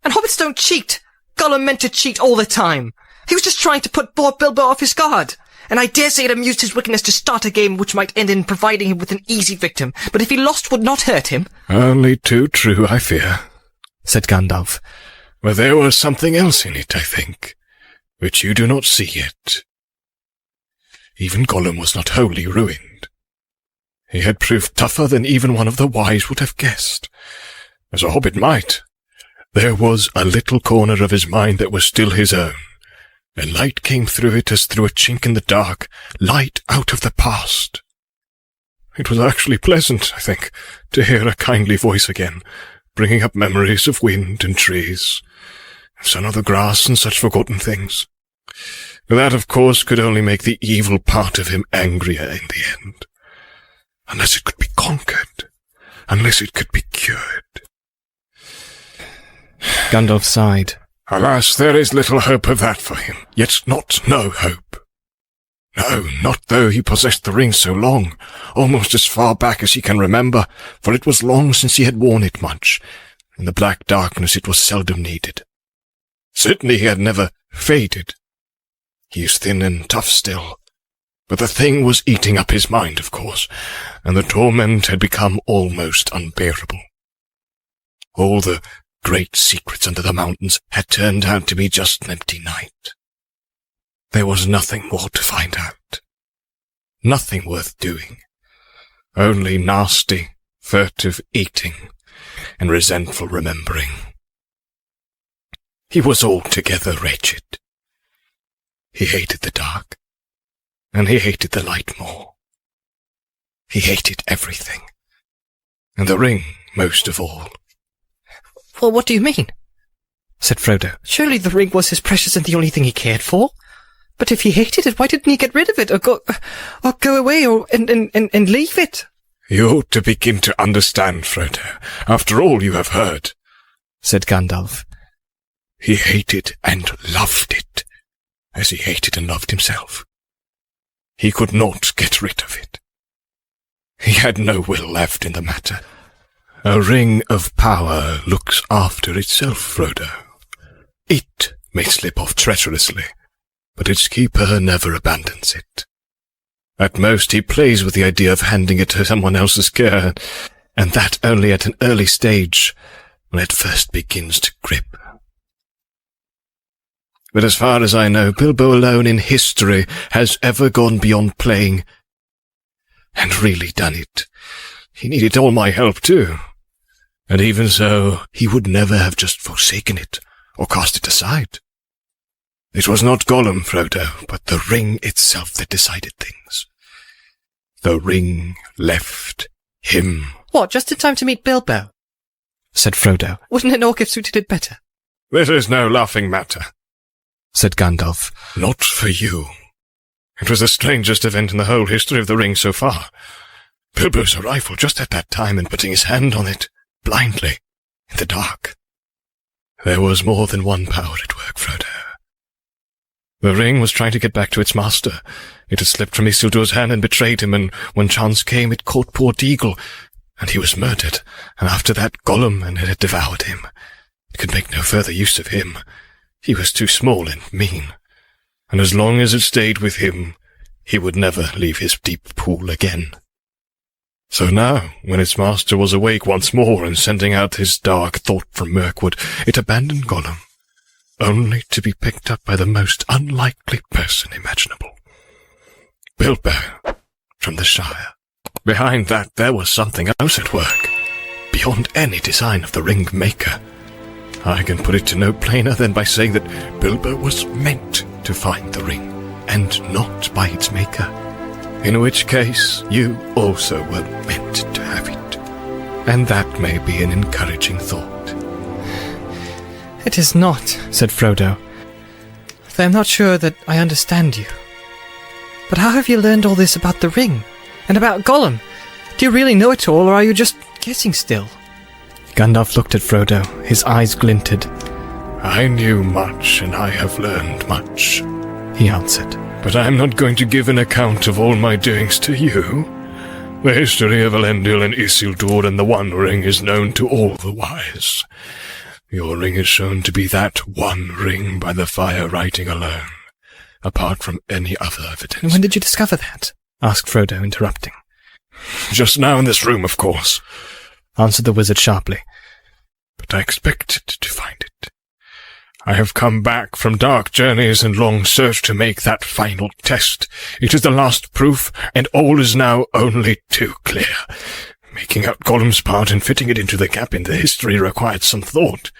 S3: And Hobbits don't cheat. Gollum meant to cheat all the time. He was just trying to put poor Bilbo off his guard. And I dare say it amused his wickedness to start a game which might end in providing him with an easy victim. But if he lost, would not hurt him.
S4: Only too true, I fear,
S1: said Gandalf.
S4: But there was something else in it, I think, which you do not see yet. Even Gollum was not wholly ruined. He had proved tougher than even one of the wise would have guessed. As a hobbit might. There was a little corner of his mind that was still his own, and light came through it as through a chink in the dark, light out of the past. It was actually pleasant, I think, to hear a kindly voice again, bringing up memories of wind and trees, sun of the grass and such forgotten things. That, of course, could only make the evil part of him angrier in the end. Unless it could be conquered, unless it could be cured.
S1: Gandalf sighed.
S4: Alas, there is little hope of that for him, yet not no hope. No, not though he possessed the ring so long, almost as far back as he can remember, for it was long since he had worn it much. In the black darkness it was seldom needed. Certainly he had never faded. He is thin and tough still, but the thing was eating up his mind, of course, and the torment had become almost unbearable. All the great secrets under the mountains had turned out to be just an empty night. There was nothing more to find out. Nothing worth doing. Only nasty, furtive eating and resentful remembering. He was altogether wretched. He hated the dark, and he hated the light more. He hated everything, and the ring most of all.
S3: Well, what do you mean?
S1: Said Frodo.
S3: Surely the ring was his precious and the only thing he cared for. But if he hated it, why didn't he get rid of it, or go away, and leave it?
S4: You ought to begin to understand, Frodo, after all you have heard,
S1: said Gandalf.
S4: He hated and loved it, as he hated and loved himself. He could not get rid of it. He had no will left in the matter. A ring of power looks after itself, Frodo. It may slip off treacherously, but its keeper never abandons it. At most he plays with the idea of handing it to someone else's care, and that only at an early stage, when it first begins to grip. But as far as I know, Bilbo alone in history has ever gone beyond playing, and really done it. He needed all my help too. And even so, he would never have just forsaken it, or cast it aside. It was not Gollum, Frodo, but the ring itself that decided things. The ring left him.
S3: What, just in time to meet Bilbo?
S1: Said Frodo.
S3: Wouldn't an orc have suited it better?
S4: This is no laughing matter,
S1: said Gandalf.
S4: Not for you. It was the strangest event in the whole history of the ring so far. Bilbo's arrival just at that time and putting his hand on it, blindly, in the dark. There was more than one power at work, Frodo. The ring was trying to get back to its master. It had slipped from Isildur's hand and betrayed him, and when chance came, it caught poor Deagle, and he was murdered, and after that Gollum, and it had devoured him. It could make no further use of him. He was too small and mean, and as long as it stayed with him, he would never leave his deep pool again. So now, when its master was awake once more and sending out his dark thought from Mirkwood, it abandoned Gollum, only to be picked up by the most unlikely person imaginable. Bilbo, from the Shire. Behind that there was something else at work, beyond any design of the ring maker. I can put it to no plainer than by saying that Bilbo was meant to find the ring, and not by its maker. In which case, you also were meant to have it. And that may be an encouraging thought.
S3: It is not, said Frodo. Though I'm not sure that I understand you. But how have you learned all this about the ring? And about Gollum? Do you really know it all, or are you just guessing still?
S1: Gandalf looked at Frodo. His eyes glinted.
S4: I knew much, and I have learned much, he answered. But I am not going to give an account of all my doings to you. The history of Elendil and Isildur and the One Ring is known to all the wise. Your ring is shown to be that one ring by the fire writing alone, apart from any other evidence.
S1: When did you discover that? Asked Frodo, interrupting.
S4: Just now in this room, of course,
S1: answered the wizard sharply.
S4: But I expected to find it. I have come back from dark journeys and long search to make that final test. It is the last proof, and all is now only too clear. Making out Gollum's part and fitting it into the gap in the history required some thought.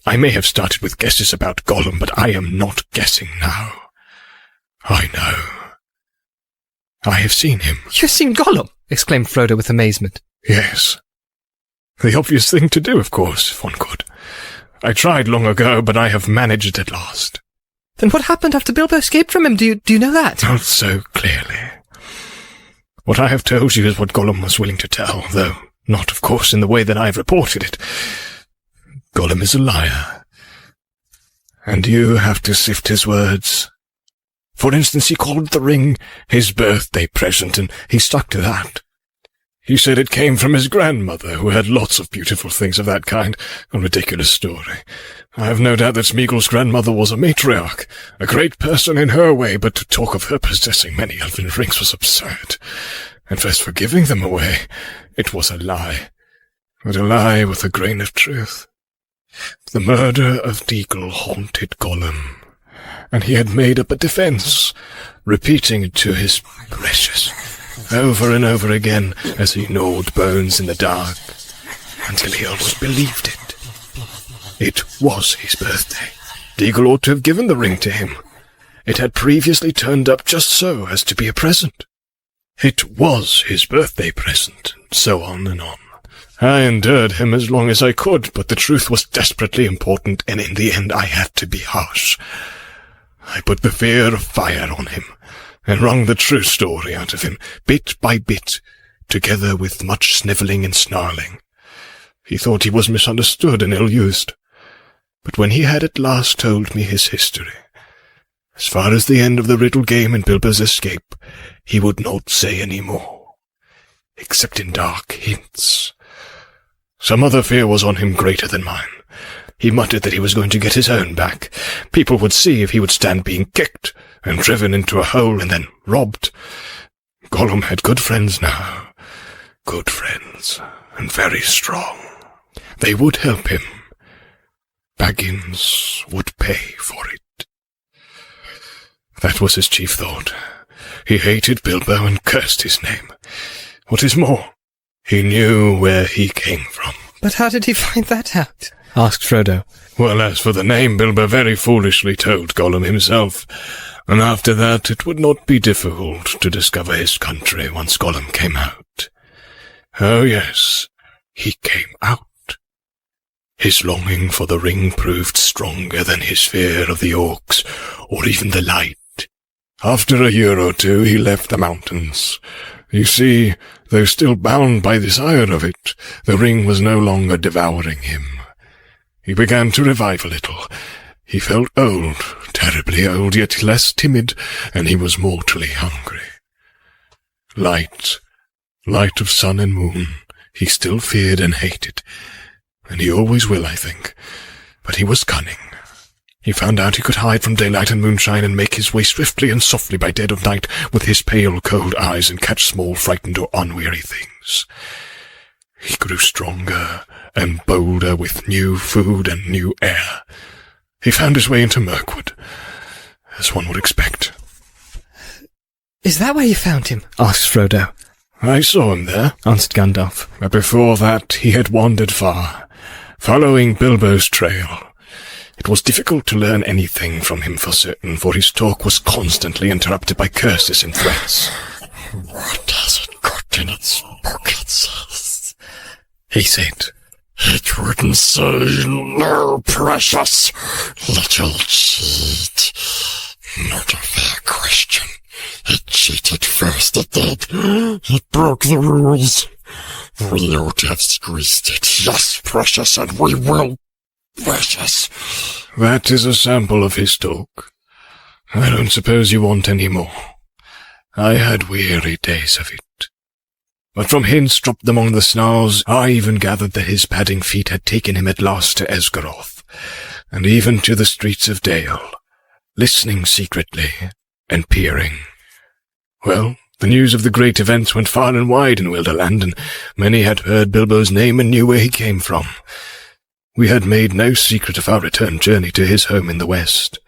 S4: I may have started with guesses about Gollum, but I am not guessing now. I know. I have seen him.
S1: You've seen Gollum? Exclaimed Frodo with amazement.
S4: Yes. The obvious thing to do, of course, if one could. I tried long ago, but I have managed at last.
S1: Then what happened after Bilbo escaped from him? Do you know that?
S4: Not so clearly. What I have told you is what Gollum was willing to tell, though not, of course, in the way that I have reported it. Gollum is a liar. And you have to sift his words. For instance, he called the ring his birthday present, and he stuck to that. He said it came from his grandmother, who had lots of beautiful things of that kind. A ridiculous story. I have no doubt that Smeagol's grandmother was a matriarch, a great person in her way, but to talk of her possessing many elven rings was absurd. And as for giving them away, it was a lie. But a lie with a grain of truth. The murder of Deagle haunted Gollum, and he had made up a defense, repeating it to his precious over and over again as he gnawed bones in the dark, until he almost believed it. It was his birthday. Deagle ought to have given the ring to him. It had previously turned up just so as to be a present. It was his birthday present, and so on and on. I endured him as long as I could, but the truth was desperately important, and in the end I had to be harsh. I put the fear of fire on him, and wrung the true story out of him, bit by bit, together with much snivelling and snarling. He thought he was misunderstood and ill-used. But when he had at last told me his history, as far as the end of the riddle game and Bilbo's escape, he would not say any more, except in dark hints. Some other fear was on him greater than mine. He muttered that he was going to get his own back. People would see if he would stand being kicked and driven into a hole and then robbed. Gollum had good friends now. Good friends, and very strong. They would help him. Baggins would pay for it. That was his chief thought. He hated Bilbo and cursed his name. What is more, he knew where he came from.
S1: But how did he find that out? Asked Frodo.
S4: Well, as for the name, Bilbo very foolishly told Gollum himself, and after that it would not be difficult to discover his country once Gollum came out. Oh yes, he came out. His longing for the ring proved stronger than his fear of the orcs, or even the light. After a year or two he left the mountains. You see, though still bound by desire of it, the ring was no longer devouring him. He began to revive a little. He felt old, terribly old, yet less timid, and he was mortally hungry. Light of sun and moon, he still feared and hated, and he always will, I think, but he was cunning. He found out he could hide from daylight and moonshine and make his way swiftly and softly by dead of night with his pale, cold eyes and catch small, frightened or unweary things. He grew stronger and bolder with new food and new air. He found his way into Mirkwood, as one would expect.
S1: Is that where you found him? Asked Frodo.
S4: I saw him there,
S1: answered Gandalf.
S4: But before that he had wandered far, following Bilbo's trail. It was difficult to learn anything from him for certain, for his talk was constantly interrupted by curses and threats.
S5: What has it got in its pockets?
S4: He said.
S5: It wouldn't say no, precious little cheat. Not a fair question. It cheated first, it did. It broke the rules. We ought to have squeezed it. Yes, precious, and we will. Precious.
S4: That is a sample of his talk. I don't suppose you want any more. I had weary days of it. But from hints dropped among the snarls, I even gathered that his padding feet had taken him at last to Esgaroth, and even to the streets of Dale, listening secretly and peering. Well, the news of the great events went far and wide in Wilderland, and many had heard Bilbo's name and knew where he came from. We had made no secret of our return journey to his home in the west.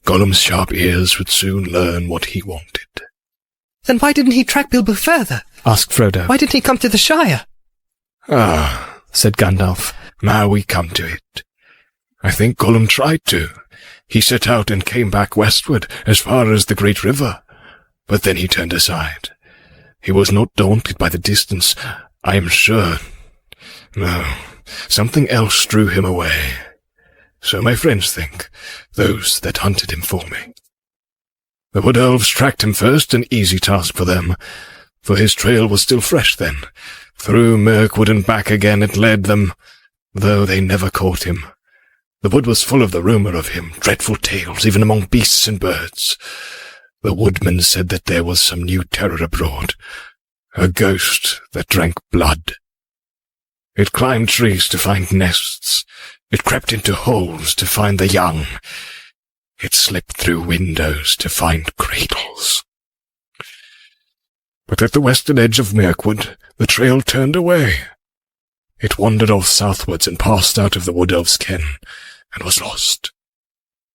S4: Gollum's sharp ears would soon learn what he wanted.
S3: Then why didn't he track Bilbo further?
S1: Asked Frodo.
S3: Why didn't he come to the Shire?
S4: Ah,
S1: said Gandalf.
S4: Now we come to it. I think Gollum tried to. He set out and came back westward, as far as the great river. But then he turned aside. He was not daunted by the distance, I am sure. No, something else drew him away. So my friends think, those that hunted him for me. The wood elves tracked him first, an easy task for them, for his trail was still fresh then. Through Mirkwood and back again it led them, though they never caught him. The wood was full of the rumour of him, dreadful tales, even among beasts and birds. The woodmen said that there was some new terror abroad, a ghost that drank blood. It climbed trees to find nests. It crept into holes to find the young. It slipped through windows to find cradles. But at the western edge of Mirkwood, the trail turned away. It wandered off southwards and passed out of the wood elf's ken, and was lost.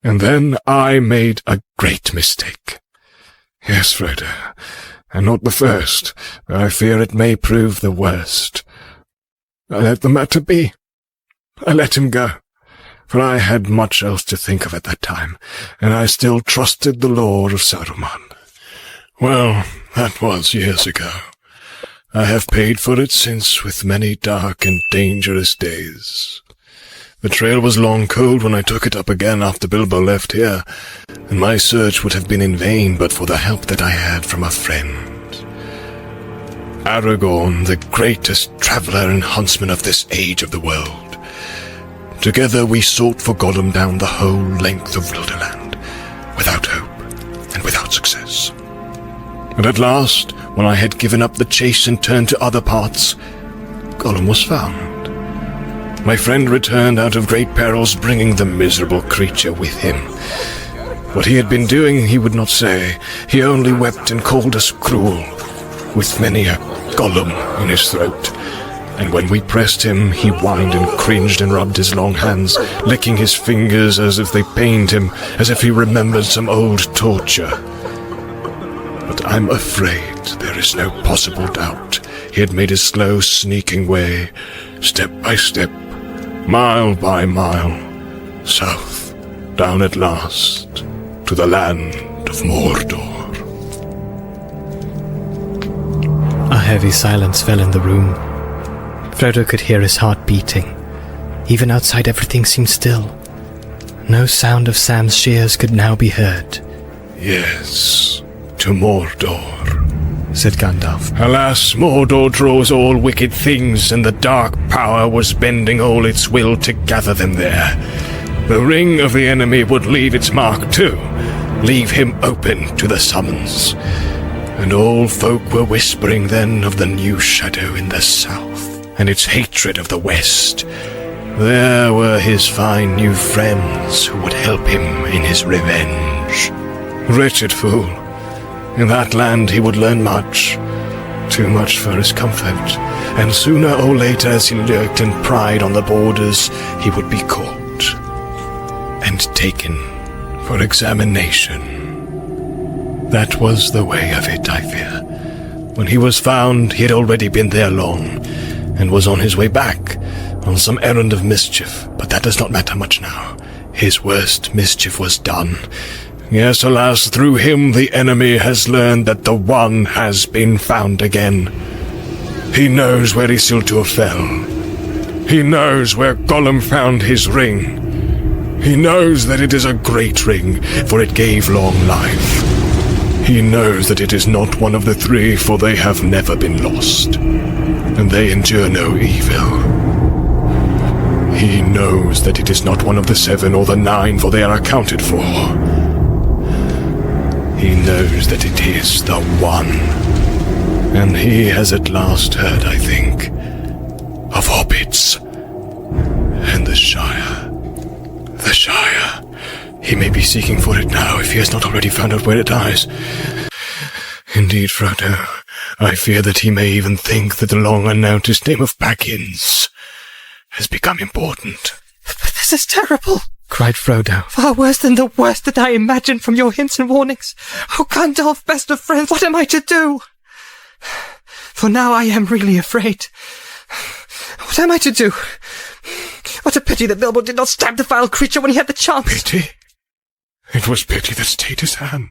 S4: And then I made a great mistake. Yes, Frodo, and not the first, but I fear it may prove the worst. I let the matter be. I let him go, for I had much else to think of at that time, and I still trusted the lore of Saruman. Well, that was years ago. I have paid for it since with many dark and dangerous days. The trail was long cold when I took it up again after Bilbo left here, and my search would have been in vain but for the help that I had from a friend. Aragorn, the greatest traveller and huntsman of this age of the world. Together we sought for Gollum down the whole length of Wilderland, without hope and without success. And at last, when I had given up the chase and turned to other parts, Gollum was found. My friend returned out of great perils, bringing the miserable creature with him. What he had been doing he would not say. He only wept and called us cruel, with many a Gollum in his throat. And when we pressed him, he whined and cringed and rubbed his long hands, licking his fingers as if they pained him, as if he remembered some old torture. But I'm afraid there is no possible doubt he had made his slow, sneaking way, step by step, mile by mile, south, down at last, to the land of Mordor.
S1: A heavy silence fell in the room. Frodo could hear his heart beating. Even outside everything seemed still. No sound of Sam's shears could now be heard.
S4: Yes, to Mordor,
S1: said Gandalf.
S4: Alas, Mordor draws all wicked things, and the dark power was bending all its will to gather them there. The ring of the enemy would leave its mark too, leave him open to the summons. And all folk were whispering then of the new shadow in the south, and its hatred of the west. There were his fine new friends who would help him in his revenge. Wretched fool! In that land he would learn much, too much for his comfort, and sooner or later as he lurked and pried on the borders, he would be caught and taken for examination. That was the way of it, I fear. When he was found, he had already been there long, and was on his way back, on some errand of mischief, but that does not matter much now. His worst mischief was done. Yes, alas, through him the enemy has learned that the One has been found again. He knows where Isildur fell. He knows where Gollum found his ring. He knows that it is a great ring, for it gave long life. He knows that it is not one of the three, for they have never been lost, and they endure no evil. He knows that it is not one of the 7 or the 9, for they are accounted for. he knows that it is the one. And he has at last heard, I think, of hobbits. And the Shire. The Shire. He may be seeking for it now if he has not already found out where it lies. Indeed, Frodo, I fear that he may even think that the long-unnoticed name of Baggins has become important.
S3: This is terrible,
S1: cried Frodo.
S3: Far worse than the worst that I imagined from your hints and warnings. Oh, Gandalf, best of friends, what am I to do? For now I am really afraid. What am I to do? What a pity that Bilbo did not stab the vile creature when he had the chance.
S4: Pity? It was pity that stayed his hand.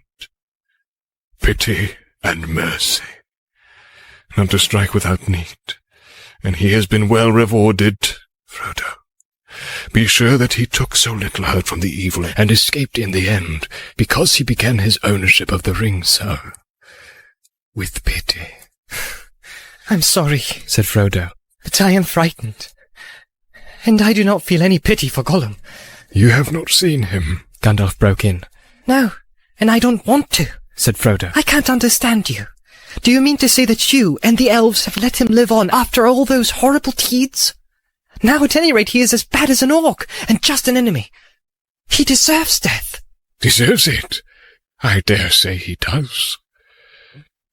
S4: Pity and mercy. Not to strike without need. And he has been well rewarded, Frodo. Be sure that he took so little hurt from the evil and escaped in the end, because he began his ownership of the ring so. With pity.
S3: I'm sorry,
S1: said Frodo.
S3: But I am frightened. And I do not feel any pity for Gollum.
S4: You have not seen him,
S1: Gandalf broke in.
S3: No, and I don't want to,
S1: said Frodo.
S3: I can't understand you. Do you mean to say that you and the elves have let him live on after all those horrible deeds? Now at any rate he is as bad as an orc, and just an enemy. He deserves death.
S4: Deserves it? I dare say he does.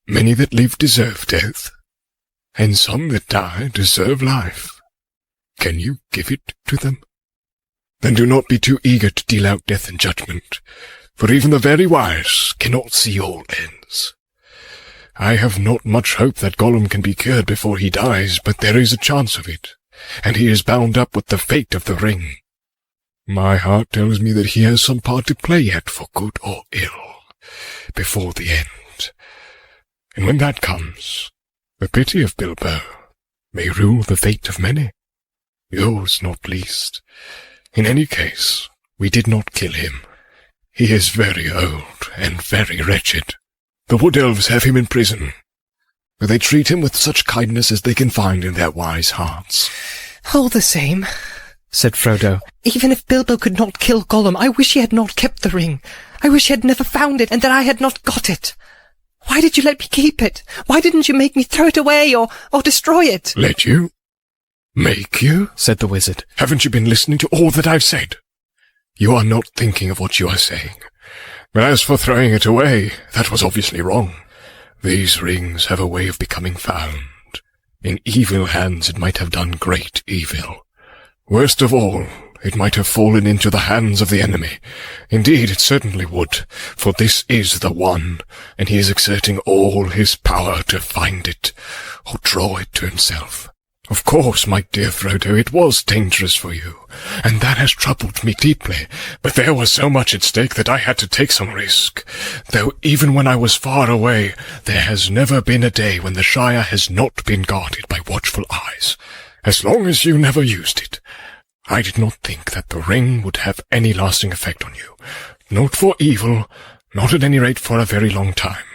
S4: Many that live deserve death, and some that die deserve life. Can you give it to them? Then do not be too eager to deal out death and judgment, for even the very wise cannot see all ends. I have not much hope that Gollum can be cured before he dies, but there is a chance of it, and he is bound up with the fate of the ring. My heart tells me that he has some part to play yet, for good or ill, before the end. And when that comes, the pity of Bilbo may rule the fate of many, yours not least. In any case, we did not kill him. He is very old and very wretched. The Wood Elves have him in prison, but they treat him with such kindness as they can find in their wise hearts.
S3: All the same,
S1: said Frodo,
S3: even if Bilbo could not kill Gollum, I wish he had not kept the ring. I wish he had never found it, and that I had not got it. Why did you let me keep it? Why didn't you make me throw it away or destroy it?
S4: Let you? Make you?
S1: said the wizard.
S4: Haven't you been listening to all that I've said? You are not thinking of what you are saying. But as for throwing it away, that was obviously wrong. These rings have a way of becoming found. In evil hands it might have done great evil. Worst of all, it might have fallen into the hands of the enemy. Indeed, it certainly would, for this is the one, and he is exerting all his power to find it, or draw it to himself. Of course, my dear Frodo, it was dangerous for you, and that has troubled me deeply, but there was so much at stake that I had to take some risk, though even when I was far away, there has never been a day when the Shire has not been guarded by watchful eyes, as long as you never used it. I did not think that the ring would have any lasting effect on you, not for evil, not at any rate for a very long time.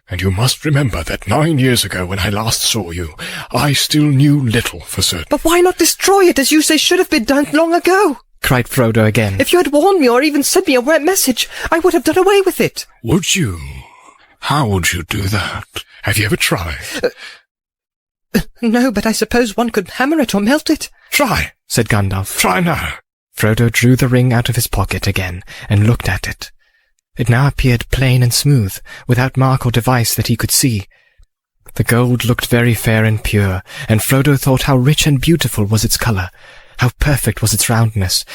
S4: And you must remember that 9 years ago when I last saw you, I still knew little for certain.
S3: But why not destroy it as you say should have been done long ago?
S1: cried Frodo again.
S3: If you had warned me or even sent me a message, I would have done away with it.
S4: Would you? How would you do that? Have you ever tried?
S3: No, but I suppose one could hammer it or melt it.
S4: Try,
S1: said Gandalf.
S4: Try now.
S1: Frodo drew the ring out of his pocket again and looked at it. It now appeared plain and smooth, without mark or device that he could see. The gold looked very fair and pure, and Frodo thought how rich and beautiful was its colour, how perfect was its roundness.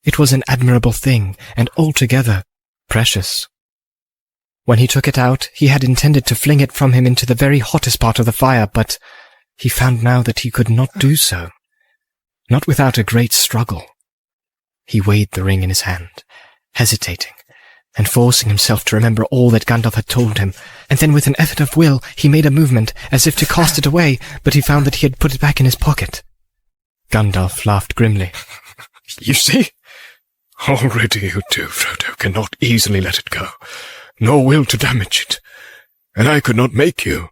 S1: It was an admirable thing, and altogether precious. When he took it out, he had intended to fling it from him into the very hottest part of the fire, but he found now that he could not do so, not without a great struggle. He weighed the ring in his hand, hesitating, and forcing himself to remember all that Gandalf had told him, and then with an effort of will he made a movement as if to cast it away, but he found that he had put it back in his pocket. Gandalf laughed grimly.
S4: You see? Already you too, Frodo, cannot easily let it go, nor will to damage it, and I could not make you,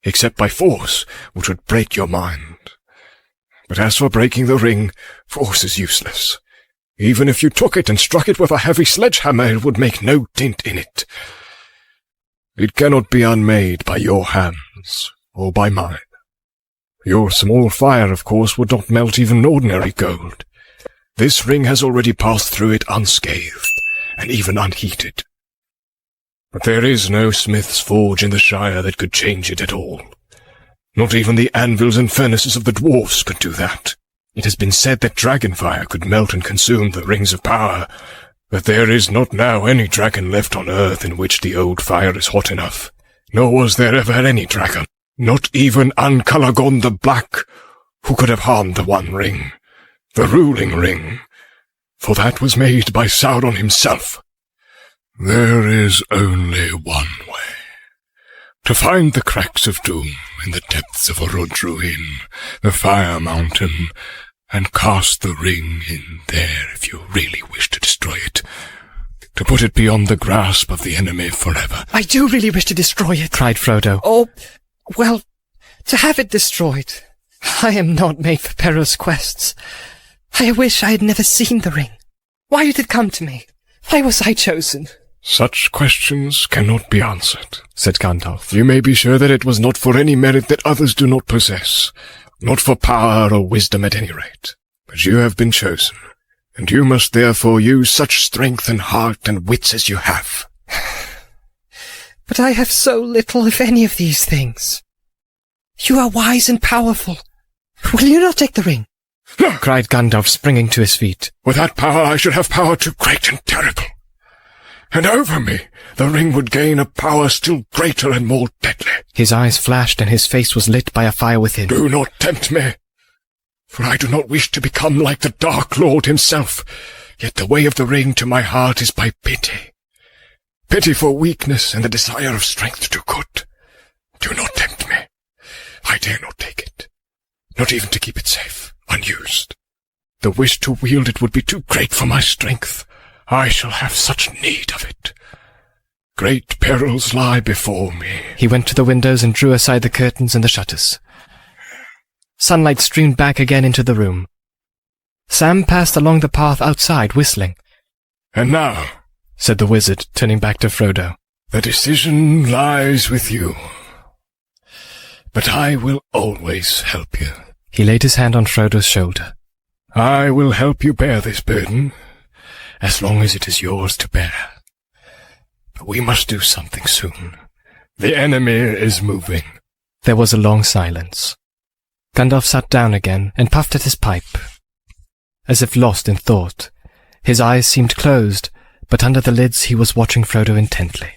S4: except by force, which would break your mind. But as for breaking the ring, force is useless. Even if you took it and struck it with a heavy sledgehammer, it would make no dint in it. It cannot be unmade by your hands, or by mine. Your small fire, of course, would not melt even ordinary gold. This ring has already passed through it unscathed, and even unheated. But there is no smith's forge in the Shire that could change it at all. Not even the anvils and furnaces of the dwarfs could do that. It has been said that dragonfire could melt and consume the rings of power, but there is not now any dragon left on earth in which the old fire is hot enough. Nor was there ever any dragon, not even Ancalagon the Black, who could have harmed the One Ring, the ruling ring, for that was made by Sauron himself. There is only one way. To find the cracks of doom in the depths of Orodruin, the Fire Mountain, and cast the ring in there if you really wish to destroy it. To put it beyond the grasp of the enemy forever.
S3: I do really wish to destroy it, cried Frodo. Oh, well, to have it destroyed. I am not made for perilous quests. I wish I had never seen the ring. Why did it come to me? Why was I chosen?
S4: Such questions cannot be answered, said Gandalf. You may be sure that it was not for any merit that others do not possess, not for power or wisdom at any rate. But you have been chosen, and you must therefore use such strength and heart and wits as you have.
S3: But I have so little, if any, of these things. You are wise and powerful. Will you not take the ring?
S1: cried Gandalf, springing to his feet.
S4: With that power I should have power too great and terrible. And over me, the ring would gain a power still greater and more deadly.
S1: His eyes flashed and his face was lit by a fire within.
S4: Do not tempt me, for I do not wish to become like the Dark Lord himself. Yet the way of the ring to my heart is by pity. Pity for weakness and the desire of strength to do good. Do not tempt me. I dare not take it, not even to keep it safe, unused. The wish to wield it would be too great for my strength. I shall have such need of it. Great perils lie before me.
S1: He went to the windows and drew aside the curtains and the shutters. Sunlight streamed back again into the room. Sam passed along the path outside, whistling.
S4: And now,
S1: said the wizard, turning back to Frodo,
S4: the decision lies with you. But I will always help you.
S1: He laid his hand on Frodo's shoulder.
S4: I will help you bear this burden, as long as it is yours to bear. But we must do something soon. The enemy is moving.
S1: There was a long silence. Gandalf sat down again and puffed at his pipe, as if lost in thought. His eyes seemed closed, but under the lids he was watching Frodo intently.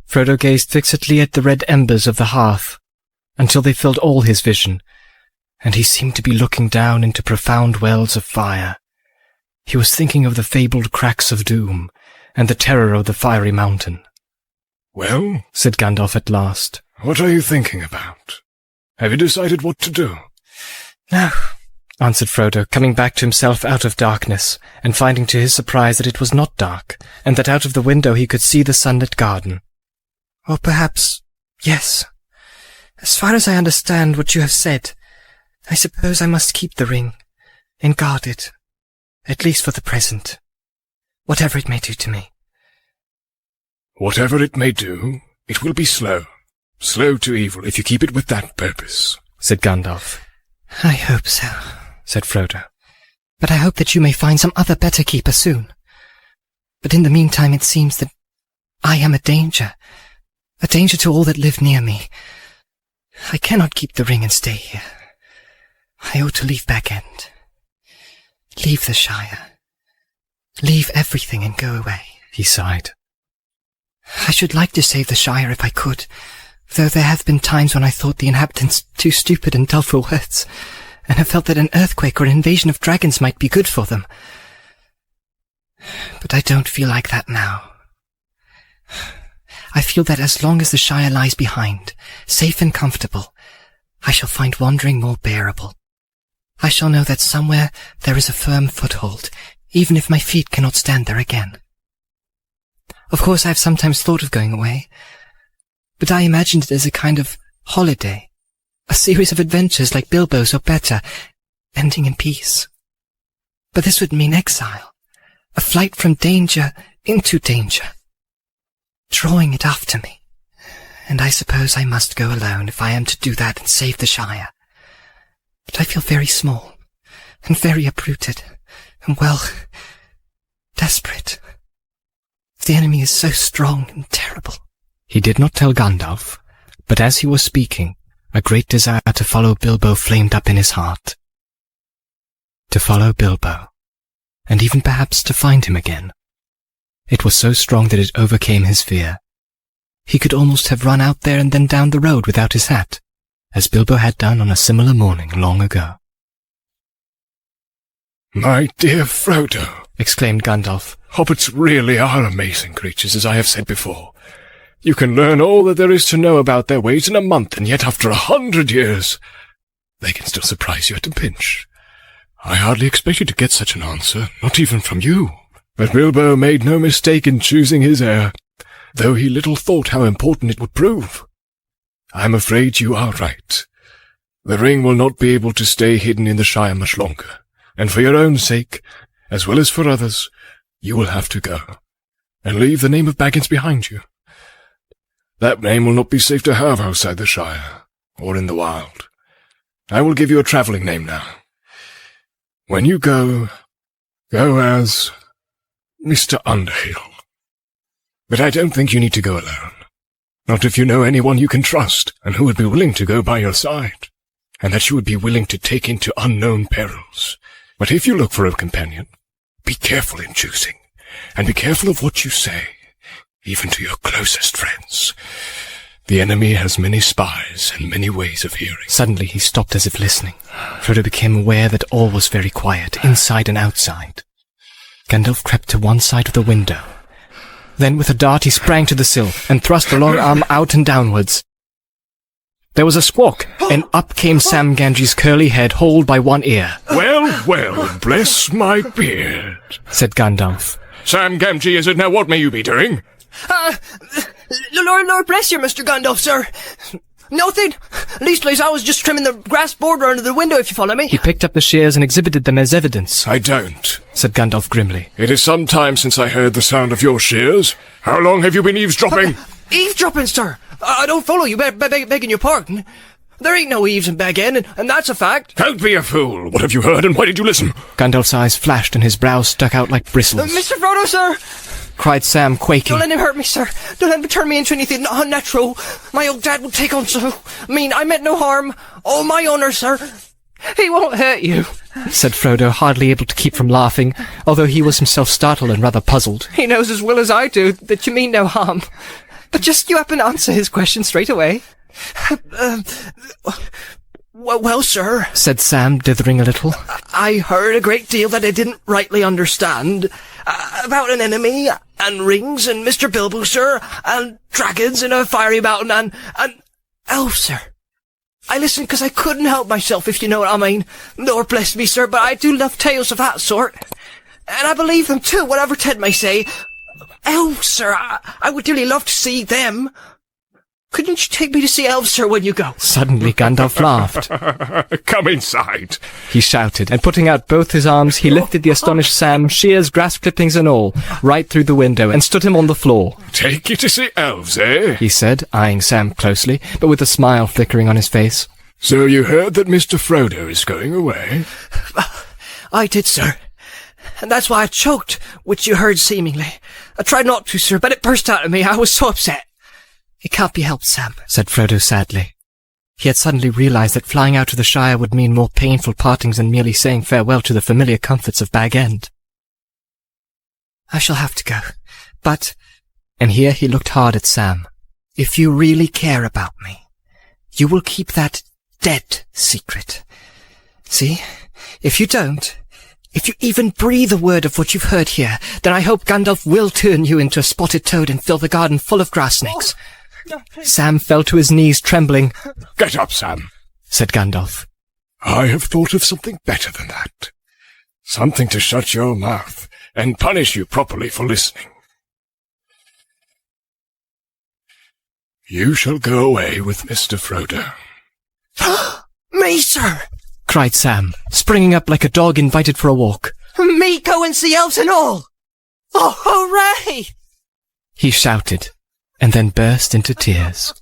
S1: Frodo gazed fixedly at the red embers of the hearth, until they filled all his vision, and he seemed to be looking down into profound wells of fire. He was thinking of the fabled cracks of doom, and the terror of the fiery mountain.
S4: Well,
S1: said Gandalf at last,
S4: what are you thinking about? Have you decided what to do?
S1: No, answered Frodo, coming back to himself out of darkness, and finding to his surprise that it was not dark, and that out of the window he could see the sunlit garden. Or perhaps, yes. As far as I understand what you have said, I suppose I must keep the ring, and guard it, at least for the present, whatever it may do to me.
S4: Whatever it may do, it will be slow to evil if you keep it with that purpose, said Gandalf.
S3: I hope so, said Frodo. But I hope that you may find some other better keeper soon. But in the meantime it seems that I am a danger to all that live near me. I cannot keep the ring and stay here. I ought to leave Bag End. Leave the Shire. Leave everything and go away.
S1: He sighed.
S3: I should like to save the Shire if I could, though there have been times when I thought the inhabitants too stupid and dull for words, and have felt that an earthquake or an invasion of dragons might be good for them. But I don't feel like that now. I feel that as long as the Shire lies behind, safe and comfortable, I shall find wandering more bearable. I shall know that somewhere there is a firm foothold, even if my feet cannot stand there again. Of course I have sometimes thought of going away, but I imagined it as a kind of holiday, a series of adventures like Bilbo's or better, ending in peace. But this would mean exile, a flight from danger into danger, drawing it after me. and I suppose I must go alone if I am to do that and save the Shire. But I feel very small, and very uprooted, and, well, desperate. The enemy is so strong and terrible.
S1: He did not tell Gandalf, but as he was speaking, a great desire to follow Bilbo flamed up in his heart. To follow Bilbo, and even perhaps to find him again. It was so strong that it overcame his fear. He could almost have run out there and then down the road without his hat, as Bilbo had done on a similar morning long ago.
S4: My dear Frodo,
S1: exclaimed Gandalf,
S4: hobbits really are amazing creatures, as I have said before. You can learn all that there is to know about their ways in a month, and yet after 100 years, they can still surprise you at a pinch. I hardly expected to get such an answer, not even from you. But Bilbo made no mistake in choosing his heir, though he little thought how important it would prove. I'm afraid you are right. The ring will not be able to stay hidden in the Shire much longer, and for your own sake, as well as for others, you will have to go, and leave the name of Baggins behind you. That name will not be safe to have outside the Shire, or in the wild. I will give you a travelling name now. When you go as Mr. Underhill. But I don't think you need to go alone. Not if you know anyone you can trust, and who would be willing to go by your side, and that you would be willing to take into unknown perils. But if you look for a companion, be careful in choosing, and be careful of what you say, even to your closest friends. The enemy has many spies and many ways of hearing.
S1: Suddenly he stopped as if listening. Frodo became aware that all was very quiet, inside and outside. Gandalf crept to one side of the window. Then with a dart he sprang to the sill, and thrust a long arm out and downwards. There was a squawk, and up came Sam Gamgee's curly head, hauled by one ear.
S4: Well, well, bless my beard,
S1: said Gandalf.
S4: Sam Gamgee, is it now? What may you be doing?
S3: Lord bless you, Mr. Gandalf, sir. Nothing. Leastways, I was just trimming the grass border under the window, if you follow me.
S1: He picked up the shears and exhibited them as evidence.
S4: I don't,
S1: said Gandalf grimly.
S4: It is some time since I heard the sound of your shears. How long have you been eavesdropping?
S3: Eavesdropping, sir? I don't follow you, begging your pardon. There ain't no eaves in Bag End, and that's a fact.
S4: Don't be a fool. What have you heard, and why did you listen?
S1: Gandalf's eyes flashed, and his brows stuck out like bristles.
S3: Mr. Frodo, sir!
S1: Cried Sam, quaking.
S3: Don't let him hurt me, sir. Don't let him turn me into anything unnatural. My old dad would take on so. I meant no harm. All my honour, sir. He won't hurt you,
S1: said Frodo, hardly able to keep from laughing, although he was himself startled and rather puzzled.
S3: He knows as well as I do that you mean no harm. But just you up and answer his question straight away. Well, sir, said Sam, dithering a little. I heard a great deal that I didn't rightly understand. About an enemy, and rings, and Mr. Bilbo, sir, and dragons in a fiery mountain, and elves, sir. I listened because I couldn't help myself, if you know what I mean. Lord bless me, sir, but I do love tales of that sort. And I believe them too, whatever Ted may say. Elves, sir, I would dearly love to see them. Couldn't you take me to see elves, sir, when you go?
S1: Suddenly Gandalf laughed.
S4: Come inside,
S1: he shouted, and putting out both his arms, he lifted the astonished Sam, shears, grass clippings and all, right through the window, and stood him on the floor.
S4: Take you to see elves, eh?
S1: He said, eyeing Sam closely, but with a smile flickering on his face.
S4: So you heard that Mr. Frodo is going away?
S3: I did, sir. And that's why I choked, which you heard seemingly. I tried not to, sir, but it burst out of me. I was so upset. It can't be helped, Sam, said Frodo sadly. He had suddenly realized that flying out to the Shire would mean more painful partings than merely saying farewell to the familiar comforts of Bag End. I shall have to go, but... And here he looked hard at Sam. If you really care about me, you will keep that dead secret. See? If you don't, if you even breathe a word of what you've heard here, then I hope Gandalf will turn you into a spotted toad and fill the garden full of grass snakes. Sam fell to his knees, trembling.
S4: Get up, Sam,
S1: said Gandalf.
S4: I have thought of something better than that. Something to shut your mouth and punish you properly for listening. You shall go away with Mr. Frodo.
S3: Me, sir!
S1: Cried Sam, springing up like a dog invited for a walk.
S3: Me go and see elves and all! Oh, hooray!
S1: He shouted, and then burst into tears.